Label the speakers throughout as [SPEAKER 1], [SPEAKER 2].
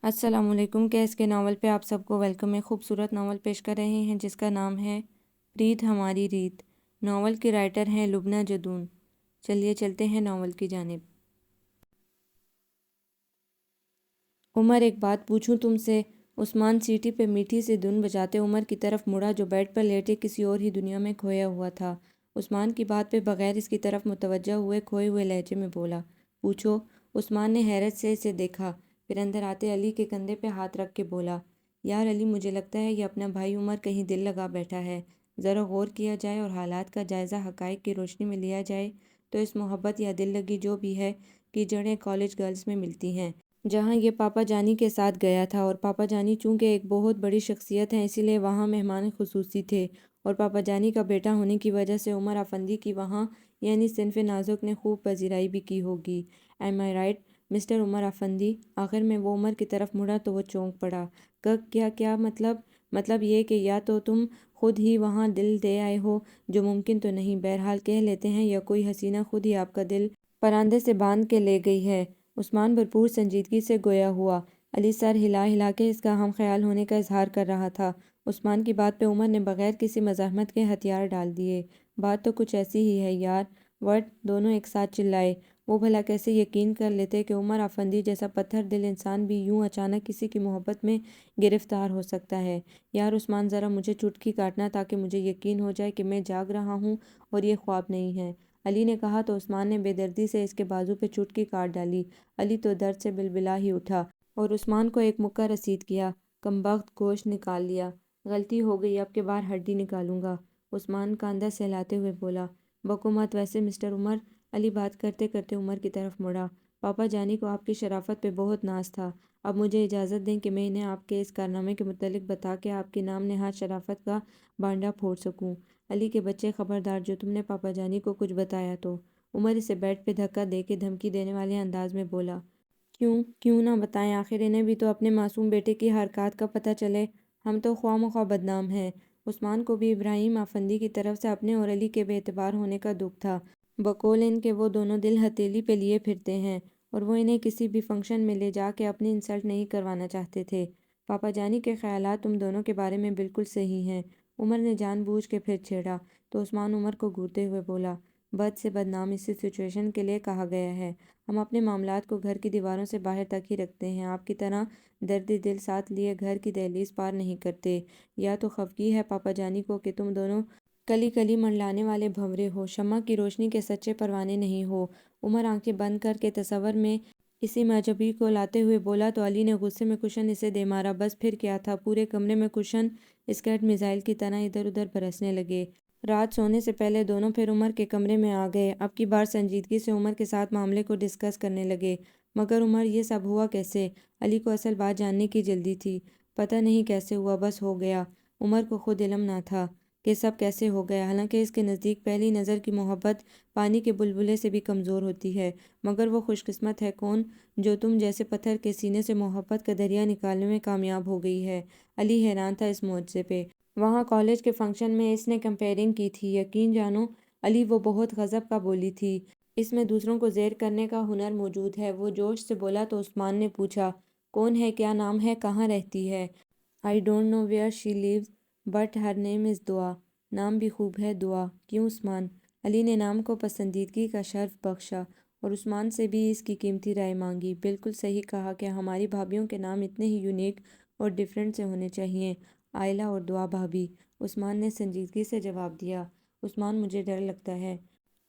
[SPEAKER 1] السلام علیکم۔ کیس کے ناول پہ آپ سب کو ویلکم ہے۔ خوبصورت ناول پیش کر رہے ہیں جس کا نام ہے پریت ہماری ریت۔ ناول کی رائٹر ہیں لبنہ جدون۔ چلیے چلتے ہیں ناول کی جانب۔ عمر ایک بات پوچھوں تم سے؟ عثمان سیٹی پہ میٹھی سی دھن بجاتے عمر کی طرف مڑا جو بیڈ پر لیٹے کسی اور ہی دنیا میں کھویا ہوا تھا۔ عثمان کی بات پہ بغیر اس کی طرف متوجہ ہوئے کھوئے ہوئے لہجے میں بولا، پوچھو۔ عثمان نے حیرت سے اسے دیکھا، پھر اندر آتے علی کے کندھے پہ ہاتھ رکھ کے بولا، یار علی، مجھے لگتا ہے یہ اپنا بھائی عمر کہیں دل لگا بیٹھا ہے۔ ذرا غور کیا جائے اور حالات کا جائزہ حقائق کی روشنی میں لیا جائے تو اس محبت یا دل لگی جو بھی ہے کی جڑیں کالج گرلز میں ملتی ہیں، جہاں یہ پاپا جانی کے ساتھ گیا تھا، اور پاپا جانی چونکہ ایک بہت بڑی شخصیت ہیں اسی لیے وہاں مہمان خصوصی تھے، اور پاپا جانی کا بیٹا ہونے کی وجہ سے عمر افندی کی وہاں یعنی صنف نازک نے خوب پذیرائی بھی کی ہوگی۔ ایم آئی رائٹ مسٹر عمر افندی؟ آخر میں وہ عمر کی طرف مڑا تو وہ چونک پڑا۔ کیا مطلب؟ مطلب یہ کہ یا تو تم خود ہی وہاں دل دے آئے ہو، جو ممکن تو نہیں، بہرحال کہہ لیتے ہیں، یا کوئی حسینہ خود ہی آپ کا دل پراندے سے باندھ کے لے گئی ہے۔ عثمان بھرپور سنجیدگی سے گویا ہوا۔ علی سر ہلا ہلا کے اس کا ہم خیال ہونے کا اظہار کر رہا تھا۔ عثمان کی بات پہ عمر نے بغیر کسی مزاحمت کے ہتھیار ڈال دیے۔ بات تو کچھ ایسی ہی ہے یار۔ وٹ؟ دونوں ایک ساتھ چلائے۔ وہ بھلا کیسے یقین کر لیتے کہ عمر افندی جیسا پتھر دل انسان بھی یوں اچانک کسی کی محبت میں گرفتار ہو سکتا ہے؟ یار عثمان، ذرا مجھے چٹکی کاٹنا تاکہ مجھے یقین ہو جائے کہ میں جاگ رہا ہوں اور یہ خواب نہیں ہے، علی نے کہا تو عثمان نے بے دردی سے اس کے بازو پہ چٹکی کاٹ ڈالی۔ علی تو درد سے بلبلا ہی اٹھا اور عثمان کو ایک مکہ رسید کیا۔ کمبخت، گوشت نکال لیا۔ غلطی ہو گئی، اب کے بار ہڈی نکالوں گا، عثمان کاندھا سہلاتے ہوئے بولا۔ بکو مت ویسے مسٹر عمر، علی بات کرتے کرتے عمر کی طرف مڑا، پاپا جانی کو آپ کی شرافت پہ بہت ناز تھا۔ اب مجھے اجازت دیں کہ میں انہیں آپ کے اس کارنامے کے متعلق بتا کے آپ کی نام نہاد شرافت کا بانڈا پھوڑ سکوں۔ علی کے بچے، خبردار جو تم نے پاپا جانی کو کچھ بتایا تو۔ عمر اسے بیڈ پہ دھکا دے کے دھمکی دینے والے انداز میں بولا، کیوں نہ بتائیں، آخر انہیں بھی تو اپنے معصوم بیٹے کی حرکات کا پتہ چلے۔ ہم تو خواہ مخواہ بدنام ہیں۔ عثمان کو بھی ابراہیم افندی کی طرف سے اپنے اور علی کے بے اعتبار ہونے کا دکھ تھا، بقول ان کہ وہ دونوں دل ہتھیلی پہ لیے پھرتے ہیں اور وہ انہیں کسی بھی فنکشن میں لے جا کے اپنی انسلٹ نہیں کروانا چاہتے تھے۔ پاپا جانی کے خیالات تم دونوں کے بارے میں بالکل صحیح ہیں، عمر نے جان بوجھ کے پھر چھیڑا تو عثمان عمر کو گھورتے ہوئے بولا، بد سے بدنام اسی سچویشن کے لیے کہا گیا ہے۔ ہم اپنے معاملات کو گھر کی دیواروں سے باہر تک ہی رکھتے ہیں، آپ کی طرح درد دل ساتھ لیے گھر کی دہلیز پار نہیں کرتے۔ یا تو خفگی ہے پاپا جانی کو کہ تم دونوں کلی کلی منڈلانے والے بھنورے ہو، شمع کی روشنی کے سچے پروانے نہیں ہو۔ عمر آنکھیں بند کر کے تصور میں اسی معجزگی کو لاتے ہوئے بولا تو علی نے غصے میں کشن اسے دے مارا۔ بس پھر کیا تھا، پورے کمرے میں کشن اسکرٹ میزائل کی طرح ادھر ادھر برسنے لگے۔ رات سونے سے پہلے دونوں پھر عمر کے کمرے میں آ گئے۔ اب کی بار سنجیدگی سے عمر کے ساتھ معاملے کو ڈسکس کرنے لگے۔ مگر عمر، یہ سب ہوا کیسے؟ علی کو اصل بات جاننے کی جلدی تھی۔ پتہ نہیں کیسے ہوا، بس ہو گیا۔ عمر کو خود علم نہ تھا کہ سب کیسے ہو گیا، حالانکہ اس کے نزدیک پہلی نظر کی محبت پانی کے بلبلے سے بھی کمزور ہوتی ہے۔ مگر وہ خوش قسمت ہے کون جو تم جیسے پتھر کے سینے سے محبت کا دریا نکالنے میں کامیاب ہو گئی ہے۔ علی حیران تھا اس معجزے پہ۔ وہاں کالج کے فنکشن میں اس نے کمپیئرنگ کی تھی، یقین جانو علی، وہ بہت غضب کا بولی تھی۔ اس میں دوسروں کو زیر کرنے کا ہنر موجود ہے۔ وہ جوش سے بولا تو عثمان نے پوچھا، کون ہے، کیا نام ہے، کہاں رہتی ہے؟ I don't know where she lives but her name is دعا۔ نام بھی خوب ہے، دعا۔ کیوں عثمان؟ علی نے نام کو پسندیدگی کا شرف بخشا اور عثمان سے بھی اس کی قیمتی رائے مانگی۔ بالکل صحیح کہا کہ ہماری بھابھیوں کے نام اتنے ہی یونیک اور ڈیفرنٹ سے ہونے چاہئیں، آئلہ اور دعا بھابھی، عثمان نے سنجیدگی سے جواب دیا۔ عثمان، مجھے ڈر لگتا ہے۔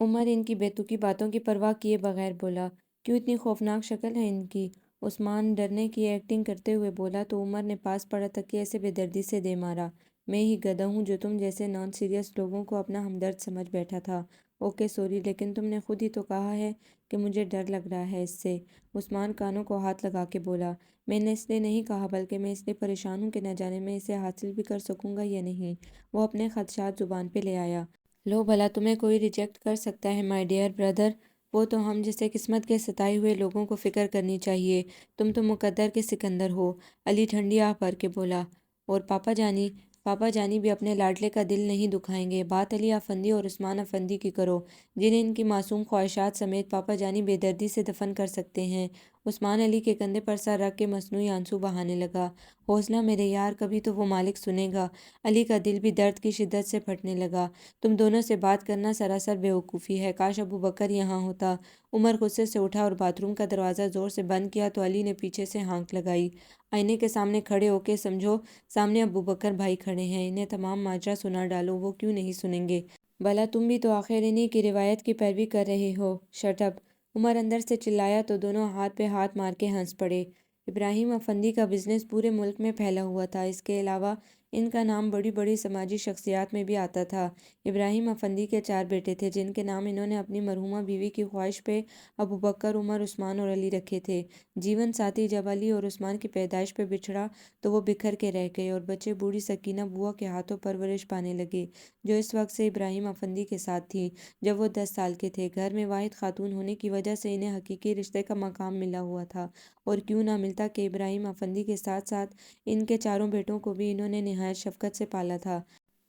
[SPEAKER 1] عمر ان کی بے تکی باتوں کی پرواہ کیے بغیر بولا، کیوں اتنی خوفناک شکل ہے ان کی؟ عثمان ڈرنے کی ایکٹنگ کرتے ہوئے بولا تو عمر نے پاس پڑا تکیے سے بے دردی سے دے مارا، میں ہی گدھا ہوں جو تم جیسے نان سیریس لوگوں کو اپنا ہمدرد سمجھ بیٹھا تھا۔ اوکے سوری، لیکن تم نے خود ہی تو کہا ہے کہ مجھے ڈر لگ رہا ہے اس سے۔ عثمان کانوں کو ہاتھ لگا کے بولا، میں نے اس لیے نہیں کہا بلکہ میں اس لیے پریشان ہوں کہ نہ جانے میں اسے حاصل بھی کر سکوں گا یا نہیں۔ وہ اپنے خدشات زبان پہ لے آیا۔ لو بھلا تمہیں کوئی ریجیکٹ کر سکتا ہے مائی ڈیئر بردر، وہ تو ہم جیسے قسمت کے ستائے ہوئے لوگوں کو فکر کرنی چاہیے، تم تو مقدر کے سکندر ہو۔ علی ٹھنڈی آہ بھر کے بولا، اور پاپا جانی بھی اپنے لاڈلے کا دل نہیں دکھائیں گے۔ بات علی افندی اور عثمان افندی کی کرو، جنہیں ان کی معصوم خواہشات سمیت پاپا جانی بے دردی سے دفن کر سکتے ہیں، عثمان علی کے کندھے پر سر رکھ کے مصنوعی آنسو بہانے لگا۔ حوصلہ میرے یار، کبھی تو وہ مالک سنے گا۔ علی کا دل بھی درد کی شدت سے پھٹنے لگا۔ تم دونوں سے بات کرنا سراسر بیوقوفی ہے، کاش ابو بکر یہاں ہوتا۔ عمر غصے سے اٹھا اور باتھ روم کا دروازہ زور سے بند کیا تو علی نے پیچھے سے ہانک لگائی۔ آئینے کے سامنے کھڑے ہو کے سمجھو، سامنے ابو بکر بھائی کھڑے ہیں، انہیں تمام ماجرا سنا ڈالو، وہ کیوں نہیں سنیں گے؟ بھلا تم بھی تو آخر انہی کی روایت کی پیروی کر رہے ہو۔ Shut up! عمر اندر سے چلایا تو دونوں ہاتھ پہ ہاتھ مار کے ہنس پڑے۔ ابراہیم افندی کا بزنس پورے ملک میں پھیلا ہوا تھا، اس کے علاوہ ان کا نام بڑی بڑی سماجی شخصیات میں بھی آتا تھا۔ ابراہیم افندی کے 4 بیٹے تھے جن کے نام انہوں نے اپنی مرحومہ بیوی کی خواہش پہ ابو بکر، عمر، عثمان اور علی رکھے تھے۔ جیون ساتھی جب علی اور عثمان کی پیدائش پہ بچھڑا تو وہ بکھر کے رہ گئے اور بچے بوڑھی سکینہ بوا کے ہاتھوں پرورش پانے لگے، جو اس وقت سے ابراہیم افندی کے ساتھ تھی۔ جب وہ 10 سال کے تھے، گھر میں واحد خاتون ہونے کی وجہ سے انہیں حقیقی رشتے کا مقام ملا ہوا تھا، اور کیوں نہ ملتا کہ ابراہیم افندی کے ساتھ ساتھ ان کے 4 بیٹوں کو بھی انہوں نے نہایت شفقت سے پالا تھا۔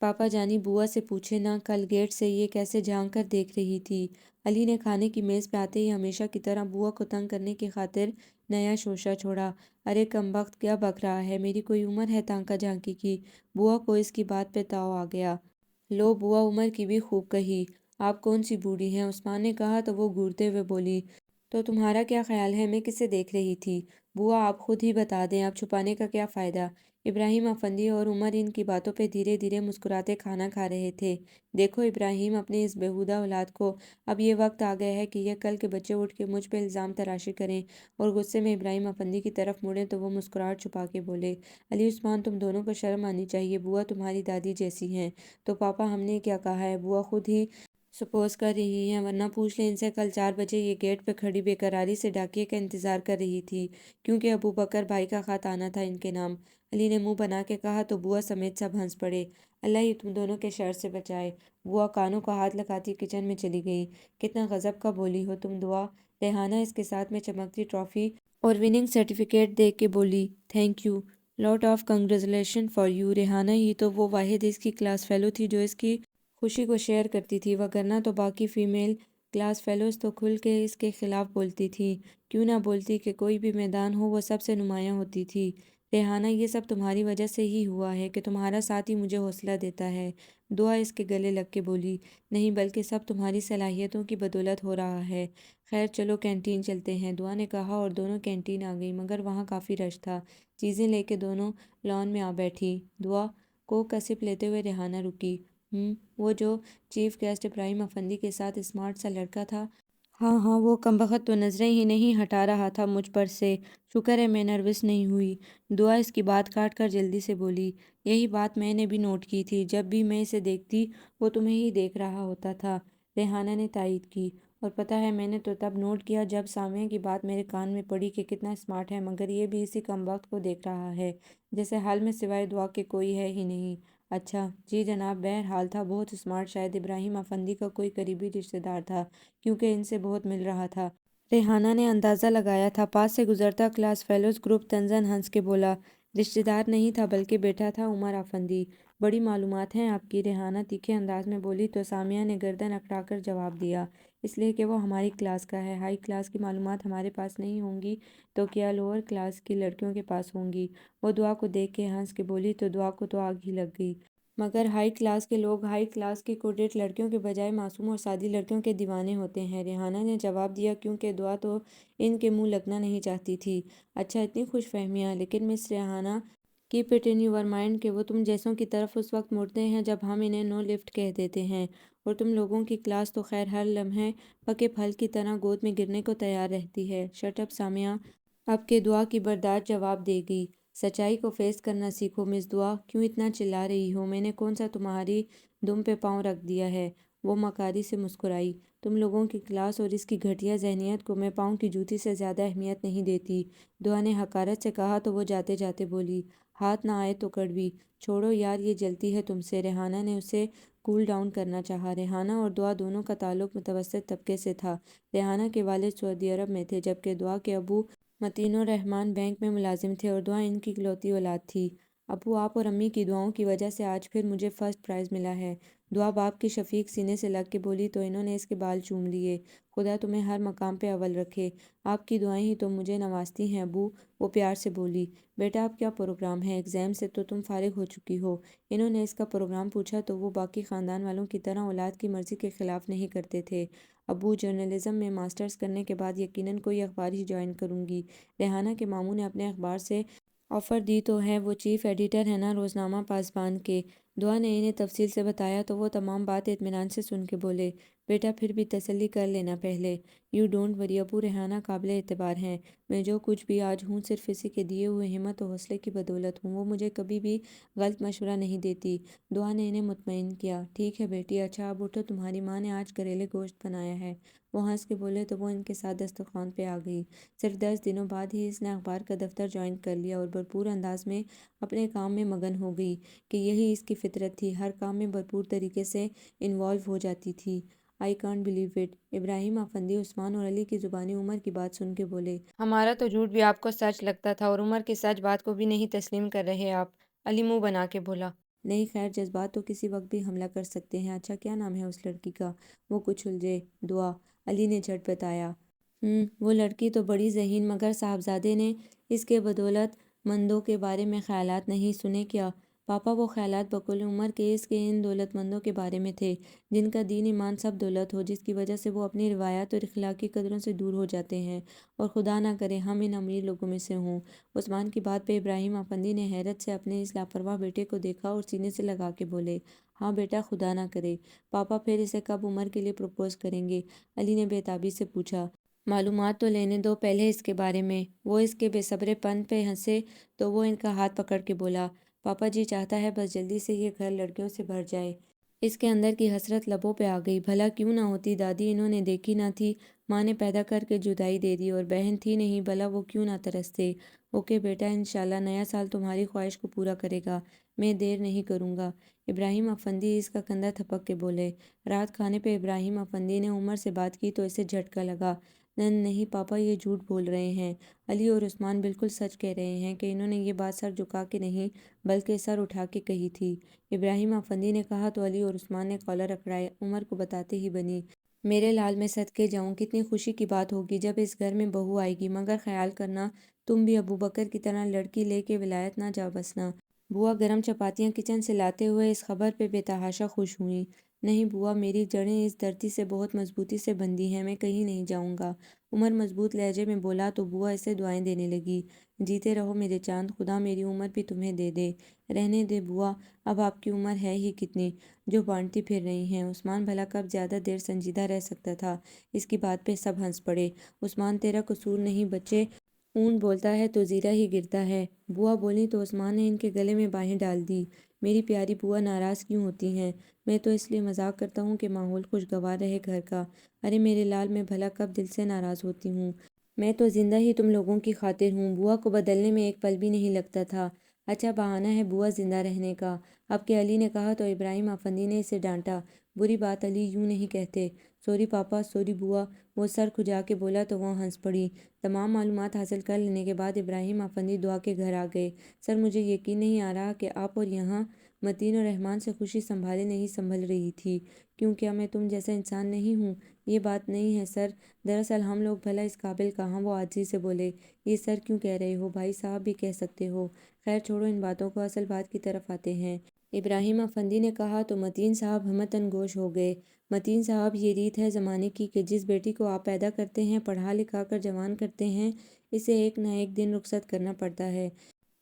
[SPEAKER 1] پاپا جانی بوا سے پوچھے نا، کل گیٹ سے یہ کیسے جھانک کر دیکھ رہی تھی؟ علی نے کھانے کی میز پہ آتے ہی ہمیشہ کی طرح بوا کو تنگ کرنے کی خاطر نیا شوشہ چھوڑا۔ ارے کمبخت، کیا بک رہا ہے؟ میری کوئی عمر ہے تانکا جھانکی کی؟ بوا کو اس کی بات پہ تاؤ آ گیا۔ لو بوا، عمر کی بھی خوب کہی۔ آپ کون سی بوڑھی ہیں؟ عثمان نے کہا تو وہ گھورتے ہوئے بولی، تو تمہارا کیا خیال ہے میں کسے دیکھ رہی تھی؟ بوا آپ خود ہی بتا دیں، اب چھپانے کا کیا فائدہ؟ ابراہیم افندی اور عمر ان کی باتوں پہ دھیرے دھیرے مسکراتے کھانا کھا رہے تھے۔ دیکھو ابراہیم، اپنی اس بیہودہ اولاد کو، اب یہ وقت آ گیا ہے کہ یہ کل کے بچے اٹھ کے مجھ پہ الزام تراشی کریں اور غصے میں ابراہیم افندی کی طرف مڑیں تو وہ مسکراہٹ چھپا کے بولے، علی عثمان تم دونوں کو شرم آنی چاہیے، بوا تمہاری دادی جیسی ہیں۔ تو پاپا ہم نے کیا کہا ہے؟ بوا خود ہی سپوز کر رہی ہیں، ورنہ پوچھ لیں ان سے، کل 4 بجے یہ گیٹ پہ کھڑی بے قراری سے ڈاکیے کا انتظار کر رہی تھی، کیونکہ ابو بکر بھائی کا خط آنا تھا ان کے نام۔ علی نے منہ بنا کے کہا تو بوا سمیت سب ہنس پڑے۔ اللہ ہی تم دونوں کے شر سے بچائے۔ بوا کانوں کو ہاتھ لگاتی کچن میں چلی گئی۔ کتنا غضب کا بولی ہو تم دعا! ریحانہ اس کے ساتھ میں چمکتی ٹرافی اور وننگ سرٹیفکیٹ دیکھ کے بولی، thank you, lot of congratulation for you. Rehana ہی تو وہ واحد اس کی کلاس فیلو تھی جو اس کی خوشی کو شیئر کرتی تھی، وگرنہ تو باقی فیمیل کلاس فیلوز تو کھل کے اس کے خلاف بولتی تھیں، کیوں نہ بولتی کہ کوئی بھی میدان ہو وہ سب سے نمایاں ہوتی تھی۔ ریحانہ یہ سب تمہاری وجہ سے ہی ہوا ہے کہ تمہارا ساتھ ہی مجھے حوصلہ دیتا ہے۔ دعا اس کے گلے لگ کے بولی، نہیں بلکہ سب تمہاری صلاحیتوں کی بدولت ہو رہا ہے۔ خیر چلو کینٹین چلتے ہیں، دعا نے کہا اور دونوں کینٹین آ گئی، مگر وہاں کافی رش تھا۔ چیزیں لے کے دونوں لان میں آ بیٹھی۔ دعا کو کا سپ لیتے ہوئے ریحانہ رکی۔ وہ جو چیف گیسٹ ابراہیم افندی کے ساتھ اسمارٹ سا لڑکا تھا، ہاں ہاں، وہ کمبخت تو نظریں ہی نہیں ہٹا رہا تھا مجھ پر سے، شکر ہے میں نروس نہیں ہوئی۔ دعا اس کی بات کاٹ کر جلدی سے بولی، یہی بات میں نے بھی نوٹ کی تھی، جب بھی میں اسے دیکھتی وہ تمہیں ہی دیکھ رہا ہوتا تھا۔ ریحانہ نے تائید کی، اور پتہ ہے میں نے تو تب نوٹ کیا جب سامعہ کی بات میرے کان میں پڑی کہ کتنا اسمارٹ ہے، مگر یہ بھی اسی کمبخت کو دیکھ رہا ہے جیسے حال میں سوائے دعا کے کوئی ہے ہی نہیں۔ اچھا جی جناب، بہرحال تھا بہت اسمارٹ، شاید ابراہیم افندی کا کوئی قریبی رشتہ دار تھا، کیونکہ ان سے بہت مل رہا تھا۔ ریحانہ نے اندازہ لگایا تھا۔ پاس سے گزرتا کلاس فیلوز گروپ طنزاً ہنس کے بولا، رشتہ دار نہیں تھا بلکہ بیٹا تھا عمر افندی۔ بڑی معلومات ہیں آپ کی، ریحانہ تیکھے انداز میں بولی تو سامعہ نے گردن اکڑا کر جواب دیا، اس لیے کہ وہ ہماری کلاس کا ہے، ہائی کلاس کی معلومات ہمارے پاس نہیں ہوں گی تو کیا لوور کلاس کی لڑکیوں کے پاس ہوں گی؟ وہ دعا کو دیکھ کے ہنس کے بولی تو دعا کو تو آگ ہی لگ گئی۔ مگر ہائی کلاس کے لوگ ہائی کلاس کی کوڈیٹ لڑکیوں کے بجائے معصوم اور سادی لڑکیوں کے دیوانے ہوتے ہیں، ریحانہ نے جواب دیا، کیونکہ دعا تو ان کے منہ لگنا نہیں چاہتی تھی۔ اچھا اتنی خوش فہمیاں، لیکن miss Rehana, keep it in your mind کہ وہ تم جیسوں کی طرف اس وقت مڑتے ہیں جب ہم انہیں نو لفٹ کہہ دیتے ہیں، اور تم لوگوں کی کلاس تو خیر ہر لمحے پکے پھل کی طرح گود میں گرنے کو تیار رہتی ہے۔ Shut up Samia! اب کے دعا کی برداشت جواب دے گی، سچائی کو فیس کرنا سیکھو۔ مس دعا کیوں اتنا چلا رہی ہو؟ میں نے کون سا تمہاری دم پہ پاؤں رکھ دیا ہے؟ وہ مکاری سے مسکرائی، تم لوگوں کی کلاس اور اس کی گھٹیا ذہنیت کو میں پاؤں کی جوتی سے زیادہ اہمیت نہیں دیتی، دعا نے حقارت سے کہا تو وہ جاتے جاتے بولی، ہاتھ نہ آئے تو کڑوی، چھوڑو یار یہ جلتی ہے تم سے۔ ریحانہ نے اسے کول ڈاؤن کرنا چاہا۔ ریحانہ اور دعا دونوں کا تعلق متوسط طبقے سے تھا۔ ریحانہ کے والد سعودی عرب میں تھے، جبکہ دعا کے ابو متین الرحمن بینک میں ملازم تھے، اور دعا ان کی اکلوتی اولاد تھی۔ ابو، آپ اور امی کی دعاؤں کی وجہ سے آج پھر مجھے فرسٹ پرائز ملا ہے۔ دعا باپ کی شفیق سینے سے لگ کے بولی تو انہوں نے اس کے بال چوم لیے۔ خدا تمہیں ہر مقام پہ اول رکھے، آپ کی دعائیں ہی تو مجھے نوازتی ہیں ابو، وہ پیار سے بولی۔ بیٹا اب کیا پروگرام ہے؟ ایگزام سے تو تم فارغ ہو چکی ہو۔ انہوں نے اس کا پروگرام پوچھا تو وہ باقی خاندان والوں کی طرح اولاد کی مرضی کے خلاف نہیں کرتے تھے۔ ابو جرنلزم میں ماسٹرز کرنے کے بعد یقیناً کوئی اخبار ہی جوائن کروں گی۔ ریحانہ کے ماموں نے اپنے اخبار سے آفر دی تو ہے، وہ چیف ایڈیٹر ہیں نا روزنامہ پاسبان کے۔ دعا نے انہیں تفصیل سے بتایا تو وہ تمام بات اطمینان سے سن کے بولے، بیٹا پھر بھی تسلی کر لینا پہلے۔ یو ڈونٹ وری ابو، ریحانہ قابل اعتبار ہیں۔ میں جو کچھ بھی آج ہوں صرف اسی کے دیے ہوئے ہمت و حوصلے کی بدولت ہوں، وہ مجھے کبھی بھی غلط مشورہ نہیں دیتی۔ دعا نے انہیں مطمئن کیا۔ ٹھیک ہے بیٹی، اچھا اب اٹھو، تمہاری ماں نے آج کریلے گوشت بنایا ہے۔ وہ ہنس کے بولے تو وہ ان کے ساتھ دسترخوان پہ آ گئی۔ صرف 10 دنوں بعد ہی اس نے اخبار کا دفتر جوائن کر لیا اور بھرپور انداز میں اپنے کام میں مگن ہو گئی کہ یہی اس کی فطرت تھی، ہر کام میں بھرپور طریقے سے انوالو ہو جاتی تھی۔ آئی کانٹ بلیو اٹ، ابراہیم افندی عثمان اور علی کی زبانی عمر کی بات سن کے بولے، ہمارا تو جھوٹ بھی آپ کو سچ لگتا تھا اور عمر کی سچ بات کو بھی نہیں تسلیم کر رہے آپ۔ علی منہ بنا کے بولا، نہیں خیر، جذبات تو کسی وقت بھی حملہ کر سکتے ہیں۔ اچھا کیا نام ہے اس لڑکی کا؟ وہ کچھ الجھے، دعا، علی نے جھٹ بتایا، وہ لڑکی تو بڑی ذہین، مگر صاحبزادے نے اس کے بدولت مندوں کے بارے میں خیالات نہیں سنے کیا؟ پاپا وہ خیالات بقول عمر کے اس کے ان دولت مندوں کے بارے میں تھے جن کا دین ایمان سب دولت ہو، جس کی وجہ سے وہ اپنی روایات اور اخلاقی قدروں سے دور ہو جاتے ہیں، اور خدا نہ کرے ہم ان امیر لوگوں میں سے ہوں۔ عثمان کی بات پہ ابراہیم افندی نے حیرت سے اپنے اس لاپرواہ بیٹے کو دیکھا اور سینے سے لگا کے بولے، ہاں بیٹا خدا نہ کرے۔ پاپا پھر اسے کب عمر کے لیے پروپوز کریں گے؟ علی نے بے تابی سے پوچھا، معلومات تو لینے دو پہلے اس کے بارے میں۔ وہ اس کے بے صبرے پن پہ ہنسے تو وہ ان کا ہاتھ پکڑ کے بولا، پاپا جی چاہتا ہے بس جلدی سے یہ گھر لڑکیوں سے بھر جائے۔ اس کے اندر کی حسرت لبوں پہ آ گئی، بھلا کیوں نہ ہوتی دادی، انہوں نے دیکھی نہ تھی، ماں نے پیدا کر کے جدائی دے دی، اور بہن تھی نہیں، بھلا وہ کیوں نہ ترستے۔ اوکے بیٹا، انشاءاللہ نیا سال تمہاری خواہش کو پورا کرے گا، میں دیر نہیں کروں گا۔ ابراہیم افندی اس کا کندھا تھپک کے بولے۔ رات کھانے پہ ابراہیم افندی نے عمر سے بات کی تو اسے جھٹکا لگا، نہیں پاپا یہ جھوٹ بول رہے ہیں، علی اور عثمان بالکل سچ کہہ رہے ہیں کہ انہوں نے یہ بات سر جھکا کے نہیں بلکہ سر اٹھا کے کہی تھی۔ ابراہیم افندی نے کہا تو علی اور عثمان نے کالر اکڑائے۔ عمر کو بتاتے ہی بنی، میرے لال میں صدقے جاؤں، کتنی خوشی کی بات ہوگی جب اس گھر میں بہو آئے گی، مگر خیال کرنا تم بھی ابو بکر کی طرح لڑکی لے کے ولایت نہ جا بسنا۔ بوا گرم چپاتیاں کچن سے لاتے ہوئے اس خبر پہ بے تحاشا خوش ہوئیں۔ نہیں بوا، میری جڑیں اس دھرتی سے بہت مضبوطی سے بندھی ہیں، میں کہیں نہیں جاؤں گا۔ عمر مضبوط لہجے میں بولا تو بوا اسے دعائیں دینے لگی، جیتے رہو میرے چاند، خدا میری عمر بھی تمہیں دے دے۔ رہنے دے بوا، اب آپ کی عمر ہے ہی کتنی جو بانٹتی پھر رہی ہیں۔ عثمان بھلا کب زیادہ دیر سنجیدہ رہ سکتا تھا، اس کی بات پہ سب ہنس پڑے۔ عثمان تیرا قصور نہیں بچے، اونٹ بولتا ہے تو زیرہ ہی گرتا ہے، بوا بولی تو عثمان نے ان کے گلے میں باہیں ڈال دی۔ میری پیاری بوا ناراض کیوں ہوتی ہیں؟ میں تو اس لیے مذاق کرتا ہوں کہ ماحول خوشگوار رہے گھر کا۔ ارے میرے لال، میں بھلا کب دل سے ناراض ہوتی ہوں؟ میں تو زندہ ہی تم لوگوں کی خاطر ہوں۔ بوا کو بدلنے میں ایک پل بھی نہیں لگتا تھا۔ اچھا بہانہ ہے بوا زندہ رہنے کا، اب کہ علی نے کہا تو ابراہیم افندی نے اسے ڈانٹا، بری بات علی، یوں نہیں کہتے۔ سوری پاپا، سوری بوا، وہ سر کھجا کے بولا تو وہ ہنس پڑی۔ تمام معلومات حاصل کر لینے کے بعد ابراہیم افندی دعا کے گھر آ گئے۔ سر مجھے یقین نہیں آ رہا کہ آپ اور یہاں متین اور رحمان سے خوشی سنبھالے نہیں سنبھل رہی تھی، کیوں کیا میں تم جیسا انسان نہیں ہوں؟ یہ بات نہیں ہے سر، دراصل ہم لوگ بھلا اس قابل کہاں، وہ عاجزی سے بولے۔ یہ سر کیوں کہہ رہے ہو، بھائی صاحب بھی کہہ سکتے ہو۔ خیر چھوڑو ان باتوں کو، اصل بات کی طرف آتے ہیں۔ ابراہیم افندی نے کہا تو متین صاحب ہمتاً گوش ہو گئے۔ متین صاحب، یہ ریت ہے زمانے کی کہ جس بیٹی کو آپ پیدا کرتے ہیں، پڑھا لکھا کر جوان کرتے ہیں، اسے ایک نہ ایک دن رخصت کرنا پڑتا ہے،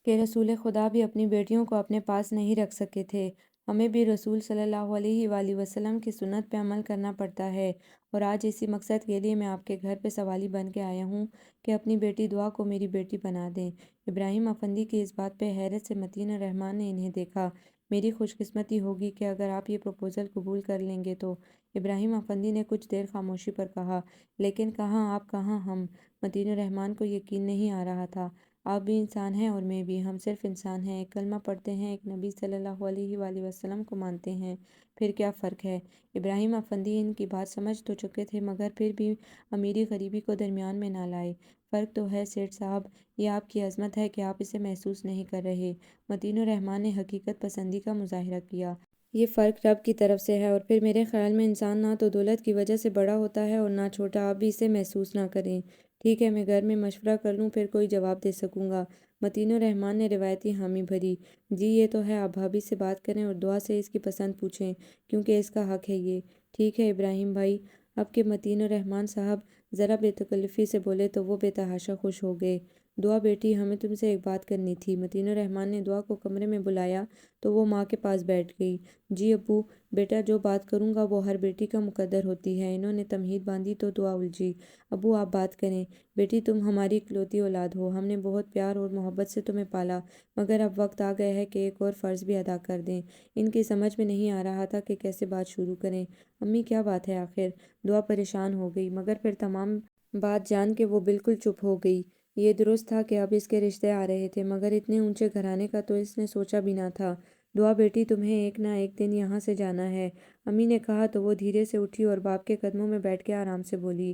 [SPEAKER 1] کہ رسول خدا بھی اپنی بیٹیوں کو اپنے پاس نہیں رکھ سکے تھے، ہمیں بھی رسول صلی اللہ علیہ وآلہ وسلم کی سنت پہ عمل کرنا پڑتا ہے، اور آج اسی مقصد کے لیے میں آپ کے گھر پہ سوالی بن کے آیا ہوں کہ اپنی بیٹی دعا کو میری بیٹی بنا دیں۔ ابراہیم افندی کی اس بات پہ حیرت سے متین اور رحمان نے انہیں دیکھا۔ میری خوش قسمتی ہوگی کہ اگر آپ یہ پروپوزل قبول کر لیں گے تو، ابراہیم افندی نے کچھ دیر خاموشی پر کہا، لیکن کہاں آپ کہاں ہم؟ متین اور رحمان کو یقین نہیں آ رہا تھا۔ آپ بھی انسان ہیں اور میں بھی، ہم صرف انسان ہیں، ایک کلمہ پڑھتے ہیں، ایک نبی صلی اللہ علیہ وآلہ وسلم کو مانتے ہیں، پھر کیا فرق ہے؟ ابراہیم افندی ان کی بات سمجھ تو چکے تھے مگر پھر بھی امیری غریبی کو درمیان میں نہ لائے۔ فرق تو ہے سیٹھ صاحب، یہ آپ کی عظمت ہے کہ آپ اسے محسوس نہیں کر رہے۔ متین اور رحمان نے حقیقت پسندی کا مظاہرہ کیا۔ یہ فرق رب کی طرف سے ہے، اور پھر میرے خیال میں انسان نہ تو دولت کی وجہ سے بڑا ہوتا ہے اور نہ چھوٹا۔ آپ بھی اسے محسوس نہ کریں۔ ٹھیک ہے، میں گھر میں مشورہ کر لوں، پھر کوئی جواب دے سکوں گا۔ متین الرحمن نے روایتی حامی بھری۔ جی یہ تو ہے، آپ بھابھی سے بات کریں اور دعا سے اس کی پسند پوچھیں، کیونکہ اس کا حق ہے یہ۔ ٹھیک ہے ابراہیم بھائی۔ اب کہ متین الرحمن صاحب ذرا بے تکلفی سے بولے تو وہ بے تحاشا خوش ہو گئے۔ دعا بیٹی، ہمیں تم سے ایک بات کرنی تھی۔ متین الرحمن نے دعا کو کمرے میں بلایا تو وہ ماں کے پاس بیٹھ گئی۔ جی ابو۔ بیٹا جو بات کروں گا وہ ہر بیٹی کا مقدر ہوتی ہے۔ انہوں نے تمہید باندھی تو دعا الجھی۔ ابو آپ بات کریں۔ بیٹی تم ہماری اکلوتی اولاد ہو، ہم نے بہت پیار اور محبت سے تمہیں پالا، مگر اب وقت آ گیا ہے کہ ایک اور فرض بھی ادا کر دیں۔ ان کی سمجھ میں نہیں آ رہا تھا کہ کیسے بات شروع کریں۔ امی کیا بات ہے آخر؟ دعا پریشان ہو گئی، مگر پھر تمام بات جان کے وہ بالکل چپ ہو گئی۔ یہ درست تھا کہ اب اس کے رشتے آ رہے تھے، مگر اتنے اونچے گھرانے کا تو اس نے سوچا بھی نہ تھا۔ دعا بیٹی تمہیں ایک نہ ایک دن یہاں سے جانا ہے، امی نے کہا تو وہ دھیرے سے اٹھی اور باپ کے قدموں میں بیٹھ کے آرام سے بولی۔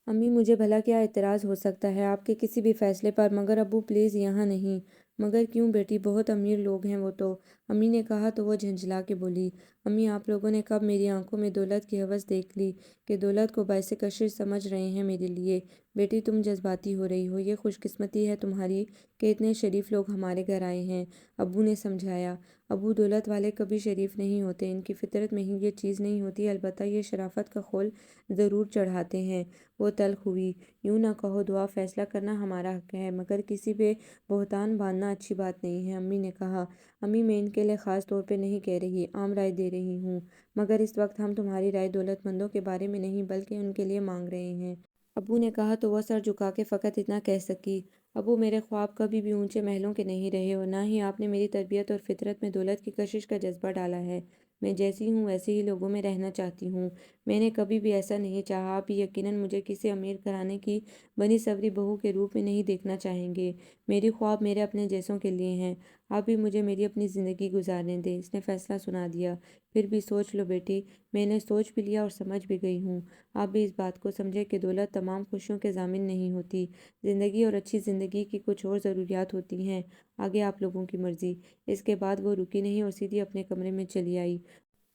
[SPEAKER 1] امی مجھے بھلا کیا اعتراض ہو سکتا ہے آپ کے کسی بھی فیصلے پر، مگر ابو پلیز یہاں نہیں۔ مگر کیوں بیٹی، بہت امیر لوگ ہیں وہ تو، امی نے کہا تو وہ جھنجھلا کے بولی۔ امی آپ لوگوں نے کب میری آنکھوں میں دولت کی ہوس دیکھ لی کہ دولت کو باعث کشش سمجھ رہے ہیں میرے لیے؟ بیٹی تم جذباتی ہو رہی ہو، یہ خوش قسمتی ہے تمہاری کہ اتنے شریف لوگ ہمارے گھر آئے ہیں، ابو نے سمجھایا۔ ابو دولت والے کبھی شریف نہیں ہوتے، ان کی فطرت میں ہی یہ چیز نہیں ہوتی، البتہ یہ شرافت کا خول ضرور چڑھاتے ہیں۔ وہ تلخ ہوئی۔ یوں نہ کہو دعا، فیصلہ کرنا ہمارا حق ہے، مگر کسی پہ بہتان باندھنا اچھی بات نہیں ہے، امی نے کہا۔ امی میں ان کے لیے خاص طور پہ نہیں کہہ رہی، عام رائے دے رہی ہوں، مگر اس وقت ہم تمہاری رائے دولت مندوں کے بارے میں نہیں بلکہ ان کے لیے مانگ رہے ہیں، ابو نے کہا تو وہ سر جھکا کے فقط اتنا کہہ سکی۔ ابو میرے خواب کبھی بھی اونچے محلوں کے نہیں رہے، اور نہ ہی آپ نے میری تربیت اور فطرت میں دولت کی کشش کا جذبہ ڈالا ہے۔ میں جیسی ہوں ویسے ہی لوگوں میں رہنا چاہتی ہوں، میں نے کبھی بھی ایسا نہیں چاہا۔ آپ بھی یقیناً مجھے کسی امیر گھرانے کی بنی سنوری بہو کے روپ میں نہیں دیکھنا چاہیں گے، میری خواب میرے اپنے جیسوں کے لیے ہیں، آپ بھی مجھے میری اپنی زندگی گزارنے دیں، اس نے فیصلہ سنا دیا۔ پھر بھی سوچ لو بیٹی، میں نے سوچ بھی لیا اور سمجھ بھی گئی ہوں، آپ بھی اس بات کو سمجھے کہ دولت تمام خوشیوں کے ضامن نہیں ہوتی، زندگی اور اچھی زندگی کی کچھ اور ضروریات ہوتی ہیں، آگے آپ لوگوں کی مرضی۔ اس کے بعد وہ رکی نہیں اور سیدھی اپنے کمرے میں چلی آئی۔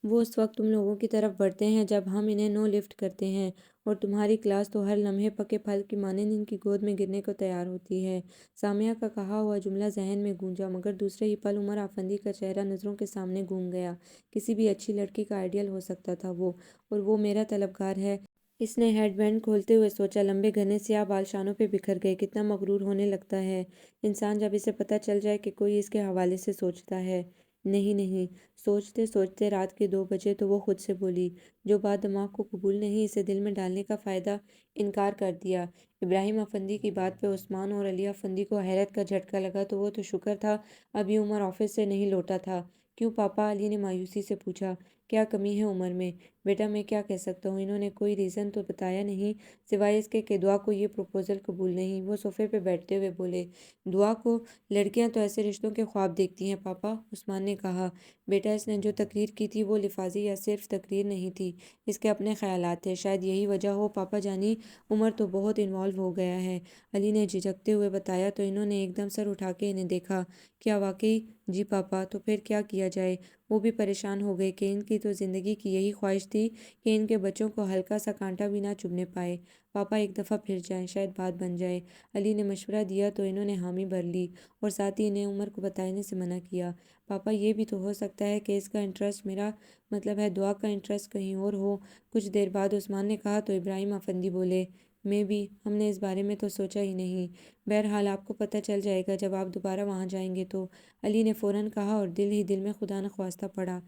[SPEAKER 1] وہ اس وقت تم لوگوں کی طرف بڑھتے ہیں جب ہم انہیں نو لفٹ کرتے ہیں، اور تمہاری کلاس تو ہر لمحے پکے پھل کی مانند ان کی گود میں گرنے کو تیار ہوتی ہے۔ سامعہ کا کہا ہوا جملہ ذہن میں گونجا، مگر دوسرے ہی پل عمر آفندی کا چہرہ نظروں کے سامنے گھوم گیا۔ کسی بھی اچھی لڑکی کا آئیڈیل ہو سکتا تھا وہ، اور وہ میرا طلبگار ہے۔ اس نے ہیڈ بینڈ کھولتے ہوئے سوچا۔ لمبے گھنے سیاہ بال شانوں پہ بکھر گئے۔ کتنا مغرور ہونے لگتا ہے انسان جب اسے پتہ چل جائے کہ کوئی اس کے حوالے سے سوچتا ہے۔ نہیں نہیں، سوچتے سوچتے رات کے 2 بجے تو وہ خود سے بولی، جو بات دماغ کو قبول نہیں اسے دل میں ڈالنے کا فائدہ انکار کر دیا۔ ابراہیم افندی کی بات پہ عثمان اور علی افندی کو حیرت کا جھٹکا لگا تو وہ تو شکر تھا ابھی عمر آفس سے نہیں لوٹا تھا۔ کیوں پاپا؟ علی نے مایوسی سے پوچھا۔ کیا کمی ہے عمر میں؟ بیٹا میں کیا کہہ سکتا ہوں، انہوں نے کوئی ریزن تو بتایا نہیں سوائے اس کے کہ دعا کو یہ پروپوزل قبول نہیں۔ وہ صوفے پہ بیٹھتے ہوئے بولے۔ دعا کو؟ لڑکیاں تو ایسے رشتوں کے خواب دیکھتی ہیں پاپا، عثمان نے کہا۔ بیٹا اس نے جو تقریر کی تھی وہ لفاظی یا صرف تقریر نہیں تھی، اس کے اپنے خیالات تھے، شاید یہی وجہ ہو پاپا جانی عمر تو بہت انوالو ہو گیا ہے، علی نے جھجکتے ہوئے بتایا تو انہوں نے ایک دم سر اٹھا کے انہیں دیکھا۔ کیا واقعی؟ جی پاپا۔ تو پھر کیا کیا جائے؟ وہ بھی پریشان ہو گئے کہ ان کی تو زندگی کی یہی خواہش تھی کہ ان کے بچوں کو ہلکا سا کانٹا بھی نہ چبھنے پائے۔ پاپا ایک دفعہ پھر جائیں، شاید بات بن جائے، علی نے مشورہ دیا تو انہوں نے حامی بھر لی، اور ساتھ ہی انہیں عمر کو بتانے سے منع کیا۔ پاپا یہ بھی تو ہو سکتا ہے کہ اس کا انٹرسٹ، میرا مطلب ہے دعا کا انٹرسٹ کہیں اور ہو۔ کچھ دیر بعد عثمان نے کہا تو ابراہیم افندی بولے۔ میں بھی، ہم نے اس بارے میں تو سوچا ہی نہیں، بہرحال آپ کو پتہ چل جائے گا جب آپ دوبارہ وہاں جائیں گے تو، علی نے فوراً کہا، اور دل ہی دل میں خدا نخواستہ پڑا۔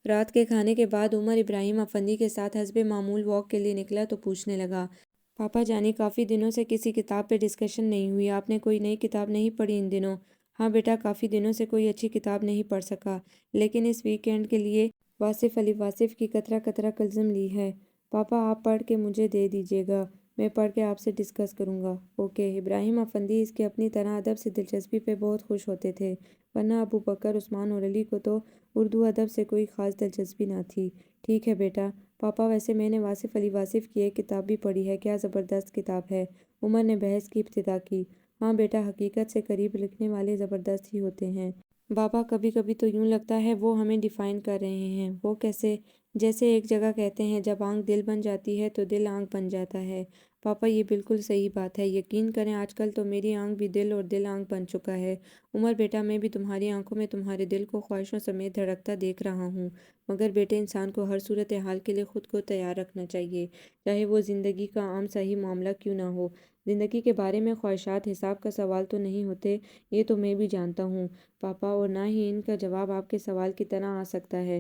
[SPEAKER 1] رات کے کھانے کے بعد عمر ابراہیم افندی کے ساتھ حسب معمول واک کے لیے نکلا تو پوچھنے لگا، پاپا جانی کافی دنوں سے کسی کتاب پہ ڈسکشن نہیں ہوئی، آپ نے کوئی نئی کتاب نہیں پڑھی ان دنوں؟ ہاں بیٹا، کافی دنوں سے کوئی اچھی کتاب نہیں پڑھ سکا، لیکن اس ویک اینڈ کے لیے واصف علی واصف کی قطرہ قطرہ کلزم لی ہے۔ پاپا آپ پڑھ کے مجھے دے دیجیے گا، میں پڑھ کے آپ سے ڈسکس کروں گا۔ اوکے۔ ابراہیم افندی اس کے اپنی طرح ادب سے دلچسپی پہ بہت خوش ہوتے تھے، ورنہ ابو بکر، عثمان اور علی کو تو اردو ادب سے کوئی خاص دلچسپی نہ تھی۔ ٹھیک ہے بیٹا۔ پاپا ویسے میں نے واصف علی واصف کی ایک کتاب بھی پڑھی ہے، کیا زبردست کتاب ہے، عمر نے بحث کی ابتدا کی۔ ہاں بیٹا، حقیقت سے قریب لکھنے والے زبردست ہی ہوتے ہیں۔ بابا کبھی کبھی تو یوں لگتا ہے وہ ہمیں ڈیفائن کر رہے ہیں۔ وہ کیسے؟ جیسے ایک جگہ کہتے ہیں جب آنکھ دل بن جاتی ہے تو دل آنکھ بن جاتا ہے۔ پاپا یہ بالکل صحیح بات ہے، یقین کریں آج کل تو میری آنکھ بھی دل اور دل آنکھ بن چکا ہے۔ عمر بیٹا میں بھی تمہاری آنکھوں میں تمہارے دل کو خواہشوں سمیت دھڑکتا دیکھ رہا ہوں۔ مگر بیٹے انسان کو ہر صورتحال کے لیے خود کو تیار رکھنا چاہیے، چاہے وہ زندگی کا عام صحیح معاملہ کیوں نہ ہو۔ زندگی کے بارے میں خواہشات حساب کا سوال تو نہیں ہوتے، یہ تو میں بھی جانتا ہوں پاپا، اور نہ ہی ان کا جواب آپ کے سوال کی طرح آ سکتا ہے۔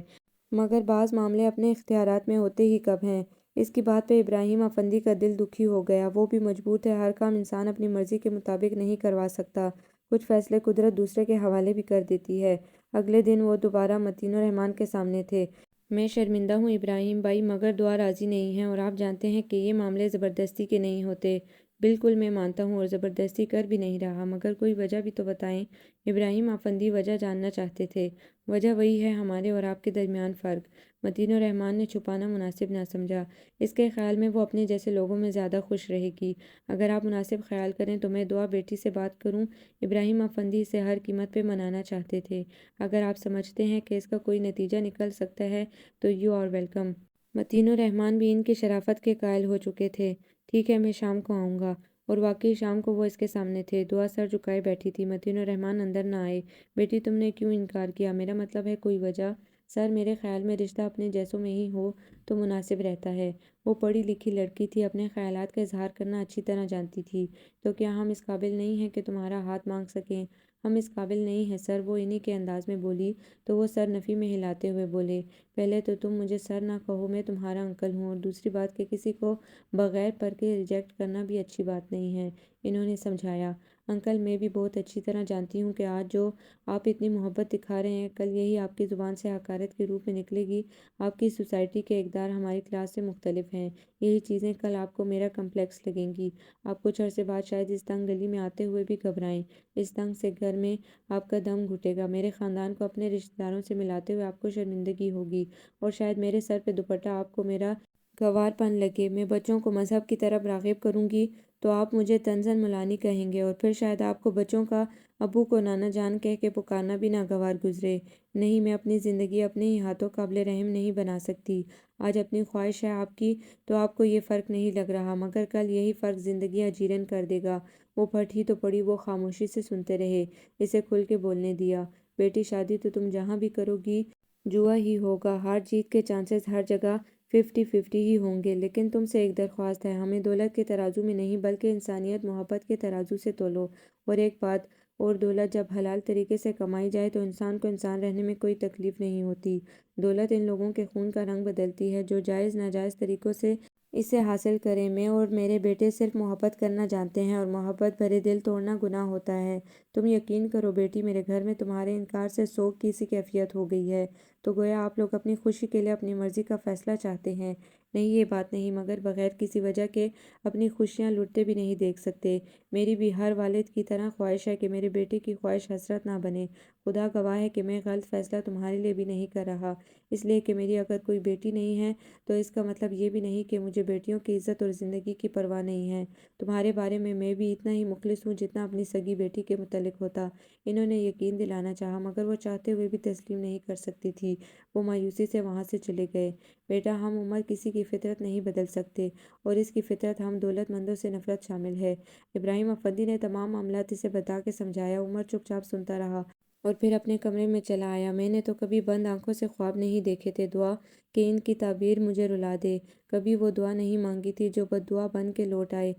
[SPEAKER 1] مگر بعض معاملے اپنے اختیارات میں ہوتے ہی کب ہیں؟ اس کی بات پہ ابراہیم افندی کا دل دکھی ہو گیا۔ وہ بھی مجبور تھے، ہر کام انسان اپنی مرضی کے مطابق نہیں کروا سکتا، کچھ فیصلے قدرت دوسرے کے حوالے بھی کر دیتی ہے۔ اگلے دن وہ دوبارہ متین الرحمن کے سامنے تھے۔ میں شرمندہ ہوں ابراہیم بھائی، مگر دعا راضی نہیں ہے، اور آپ جانتے ہیں کہ یہ معاملے زبردستی کے نہیں ہوتے۔ بالکل میں مانتا ہوں اور زبردستی کر بھی نہیں رہا، مگر کوئی وجہ بھی تو بتائیں۔ ابراہیم افندی وجہ جاننا چاہتے تھے۔ وجہ وہی ہے، ہمارے اور آپ کے درمیان فرق۔ متین الرحمن نے چھپانا مناسب نہ سمجھا۔ اس کے خیال میں وہ اپنے جیسے لوگوں میں زیادہ خوش رہے گی۔ اگر آپ مناسب خیال کریں تو میں دعا بیٹی سے بات کروں۔ ابراہیم افندی اسے ہر قیمت پہ منانا چاہتے تھے۔ اگر آپ سمجھتے ہیں کہ اس کا کوئی نتیجہ نکل سکتا ہے تو یو آر ویلکم۔ متین الرحمن بھی ان کی شرافت کے قائل ہو چکے تھے۔ ٹھیک ہے، میں شام کو آؤں گا۔ اور واقعی شام کو وہ اس کے سامنے تھے۔ دعا سر جھکائے بیٹھی تھی۔ متین الرحمن اندر نہ آئے۔ بیٹی تم نے کیوں انکار کیا؟ میرا مطلب ہے کوئی وجہ؟ سر میرے خیال میں رشتہ اپنے جیسوں میں ہی ہو تو مناسب رہتا ہے۔ وہ پڑھی لکھی لڑکی تھی، اپنے خیالات کا اظہار کرنا اچھی طرح جانتی تھی۔ تو کیا ہم اس قابل نہیں ہیں کہ تمہارا ہاتھ مانگ سکیں؟ ہم اس قابل نہیں ہیں سر، وہ انہی کے انداز میں بولی تو وہ سر نفی میں ہلاتے ہوئے بولے، پہلے تو تم مجھے سر نہ کہو، میں تمہارا انکل ہوں، اور دوسری بات کہ کسی کو بغیر پرکھے ریجیکٹ کرنا بھی اچھی بات نہیں ہے۔ انہوں نے سمجھایا، انکل میں بھی بہت اچھی طرح جانتی ہوں کہ آج جو آپ اتنی محبت دکھا رہے ہیں کل یہی آپ کی زبان سے حقارت کے روپ میں نکلے گی۔ آپ کی سوسائٹی کے اقدار ہماری کلاس سے مختلف ہیں، یہی چیزیں کل آپ کو میرا کمپلیکس لگیں گی۔ آپ کچھ عرصے بعد شاید اس تنگ گلی میں آتے ہوئے بھی گھبرائیں، اس تنگ سے گھر میں آپ کا دم گھٹے گا، میرے خاندان کو اپنے رشتہ داروں سے ملاتے ہوئے آپ کو شرمندگی ہوگی، اور شاید میرے سر پہ دوپٹہ آپ کو میرا گوار پن لگے۔ میں بچوں کو مذہب کی طرف راغب کروں گی تو آپ مجھے طنزاً مولانی کہیں گے، اور پھر شاید آپ کو بچوں کا ابو کو نانا جان کہہ کے پکارنا بھی ناگوار گزرے۔ نہیں، میں اپنی زندگی اپنے ہی ہاتھوں قابل رحم نہیں بنا سکتی۔ آج اپنی خواہش ہے آپ کی تو آپ کو یہ فرق نہیں لگ رہا، مگر کل یہی فرق زندگی اجیرن کر دے گا۔ وہ پھٹ ہی تو پڑی۔ وہ خاموشی سے سنتے رہے۔ اسے کھل کے بولنے دیا، بیٹی شادی تو تم جہاں بھی کرو گی جوا ہی ہوگا، ہار جیت کے چانسز ہر جگہ 50-50 ہی ہوں گے، لیکن تم سے ایک درخواست ہے، ہمیں دولت کے ترازو میں نہیں بلکہ انسانیت محبت کے ترازو سے تولو۔ اور ایک بات اور، دولت جب حلال طریقے سے کمائی جائے تو انسان کو انسان رہنے میں کوئی تکلیف نہیں ہوتی۔ دولت ان لوگوں کے خون کا رنگ بدلتی ہے جو جائز ناجائز طریقوں سے اسے حاصل کریں۔ میں اور میرے بیٹے صرف محبت کرنا جانتے ہیں، اور محبت بھرے دل توڑنا گناہ ہوتا ہے۔ تم یقین کرو بیٹی، میرے گھر میں تمہارے انکار سے سوگ کی سی کیفیت ہو گئی ہے، تو گویا آپ لوگ اپنی خوشی کے لیے اپنی مرضی کا فیصلہ چاہتے ہیں۔ نہیں یہ بات نہیں، مگر بغیر کسی وجہ کے اپنی خوشیاں لٹتے بھی نہیں دیکھ سکتے۔ میری بھی ہر والد کی طرح خواہش ہے کہ میرے بیٹے کی خواہش حسرت نہ بنے۔ خدا گواہ ہے کہ میں غلط فیصلہ تمہارے لیے بھی نہیں کر رہا، اس لیے کہ میری اگر کوئی بیٹی نہیں ہے تو اس کا مطلب یہ بھی نہیں کہ مجھے بیٹیوں کی عزت اور زندگی کی پرواہ نہیں ہے۔ تمہارے بارے میں بھی اتنا ہی مخلص ہوں جتنا اپنی سگی بیٹی کے متعلق ہوتا۔ انہوں نے یقین دلانا چاہا، مگر وہ چاہتے ہوئے بھی تسلیم نہیں کر سکتی تھی۔ وہ مایوسی سے وہاں سے چلے گئے۔ بیٹا، ہم عمر کسی کی فطرت نہیں بدل سکتے، اور اس کی فطرت ہم دولت مندوں سے نفرت شامل ہے۔ ابراہیم افندی نے تمام معاملات اسے بتا کے سمجھایا۔ عمر چپ چاپ سنتا رہا اور پھر اپنے کمرے میں چلا آیا۔ میں نے تو کبھی بند آنکھوں سے خواب نہیں دیکھے تھے دعا کہ ان کی تعبیر مجھے رلا دے۔ کبھی وہ دعا نہیں مانگی تھی جو بد دعا بن کے لوٹ آئے۔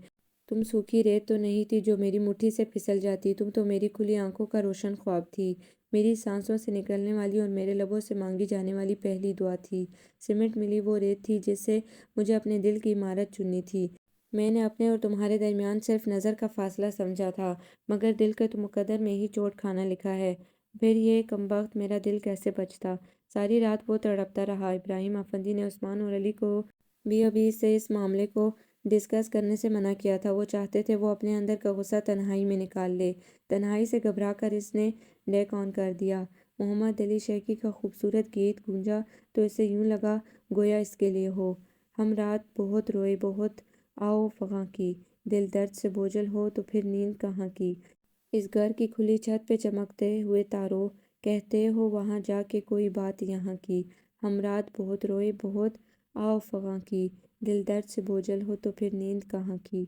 [SPEAKER 1] تم سوکھی ریت تو نہیں تھی جو میری مٹھی سے پھسل جاتی، تم تو میری کھلی آنکھوں کا روشن خواب تھی، میری سانسوں سے نکلنے والی اور میرے لبوں سے مانگی جانے والی پہلی دعا تھی۔ سیمنٹ ملی وہ ریت تھی جس سے مجھے اپنے دل کی عمارت چننی تھی۔ میں نے اپنے اور تمہارے درمیان صرف نظر کا فاصلہ سمجھا تھا، مگر دل کے مقدر میں ہی چوٹ کھانا لکھا ہے۔ پھر یہ کمبخت میرا دل کیسے بچتا؟ ساری رات وہ تڑپتا رہا۔ ابراہیم افندی نے عثمان اور علی کو بھی ابھی سے اس معاملے کو ڈسکس کرنے سے منع کیا تھا۔ وہ چاہتے تھے وہ اپنے اندر کا غصہ تنہائی میں نکال لے۔ تنہائی سے گھبرا کر اس نے ڈیک آن کر دیا۔ محمد علی شیخی کا خوبصورت گیت گونجا تو اسے یوں لگا گویا اس کے لیے ہو۔ ہم رات بہت روئے بہت آؤ فغاں کی، دل درد سے بوجھل ہو تو پھر نیند کہاں کی۔ اس گھر کی کھلی چھت پہ چمکتے ہوئے تاروں کہتے ہو وہاں جا کے کوئی بات یہاں کی، ہم رات بہت روئے بہت آہ و فغاں کی، دل درد سے بوجھل ہو تو پھر نیند کہاں کی۔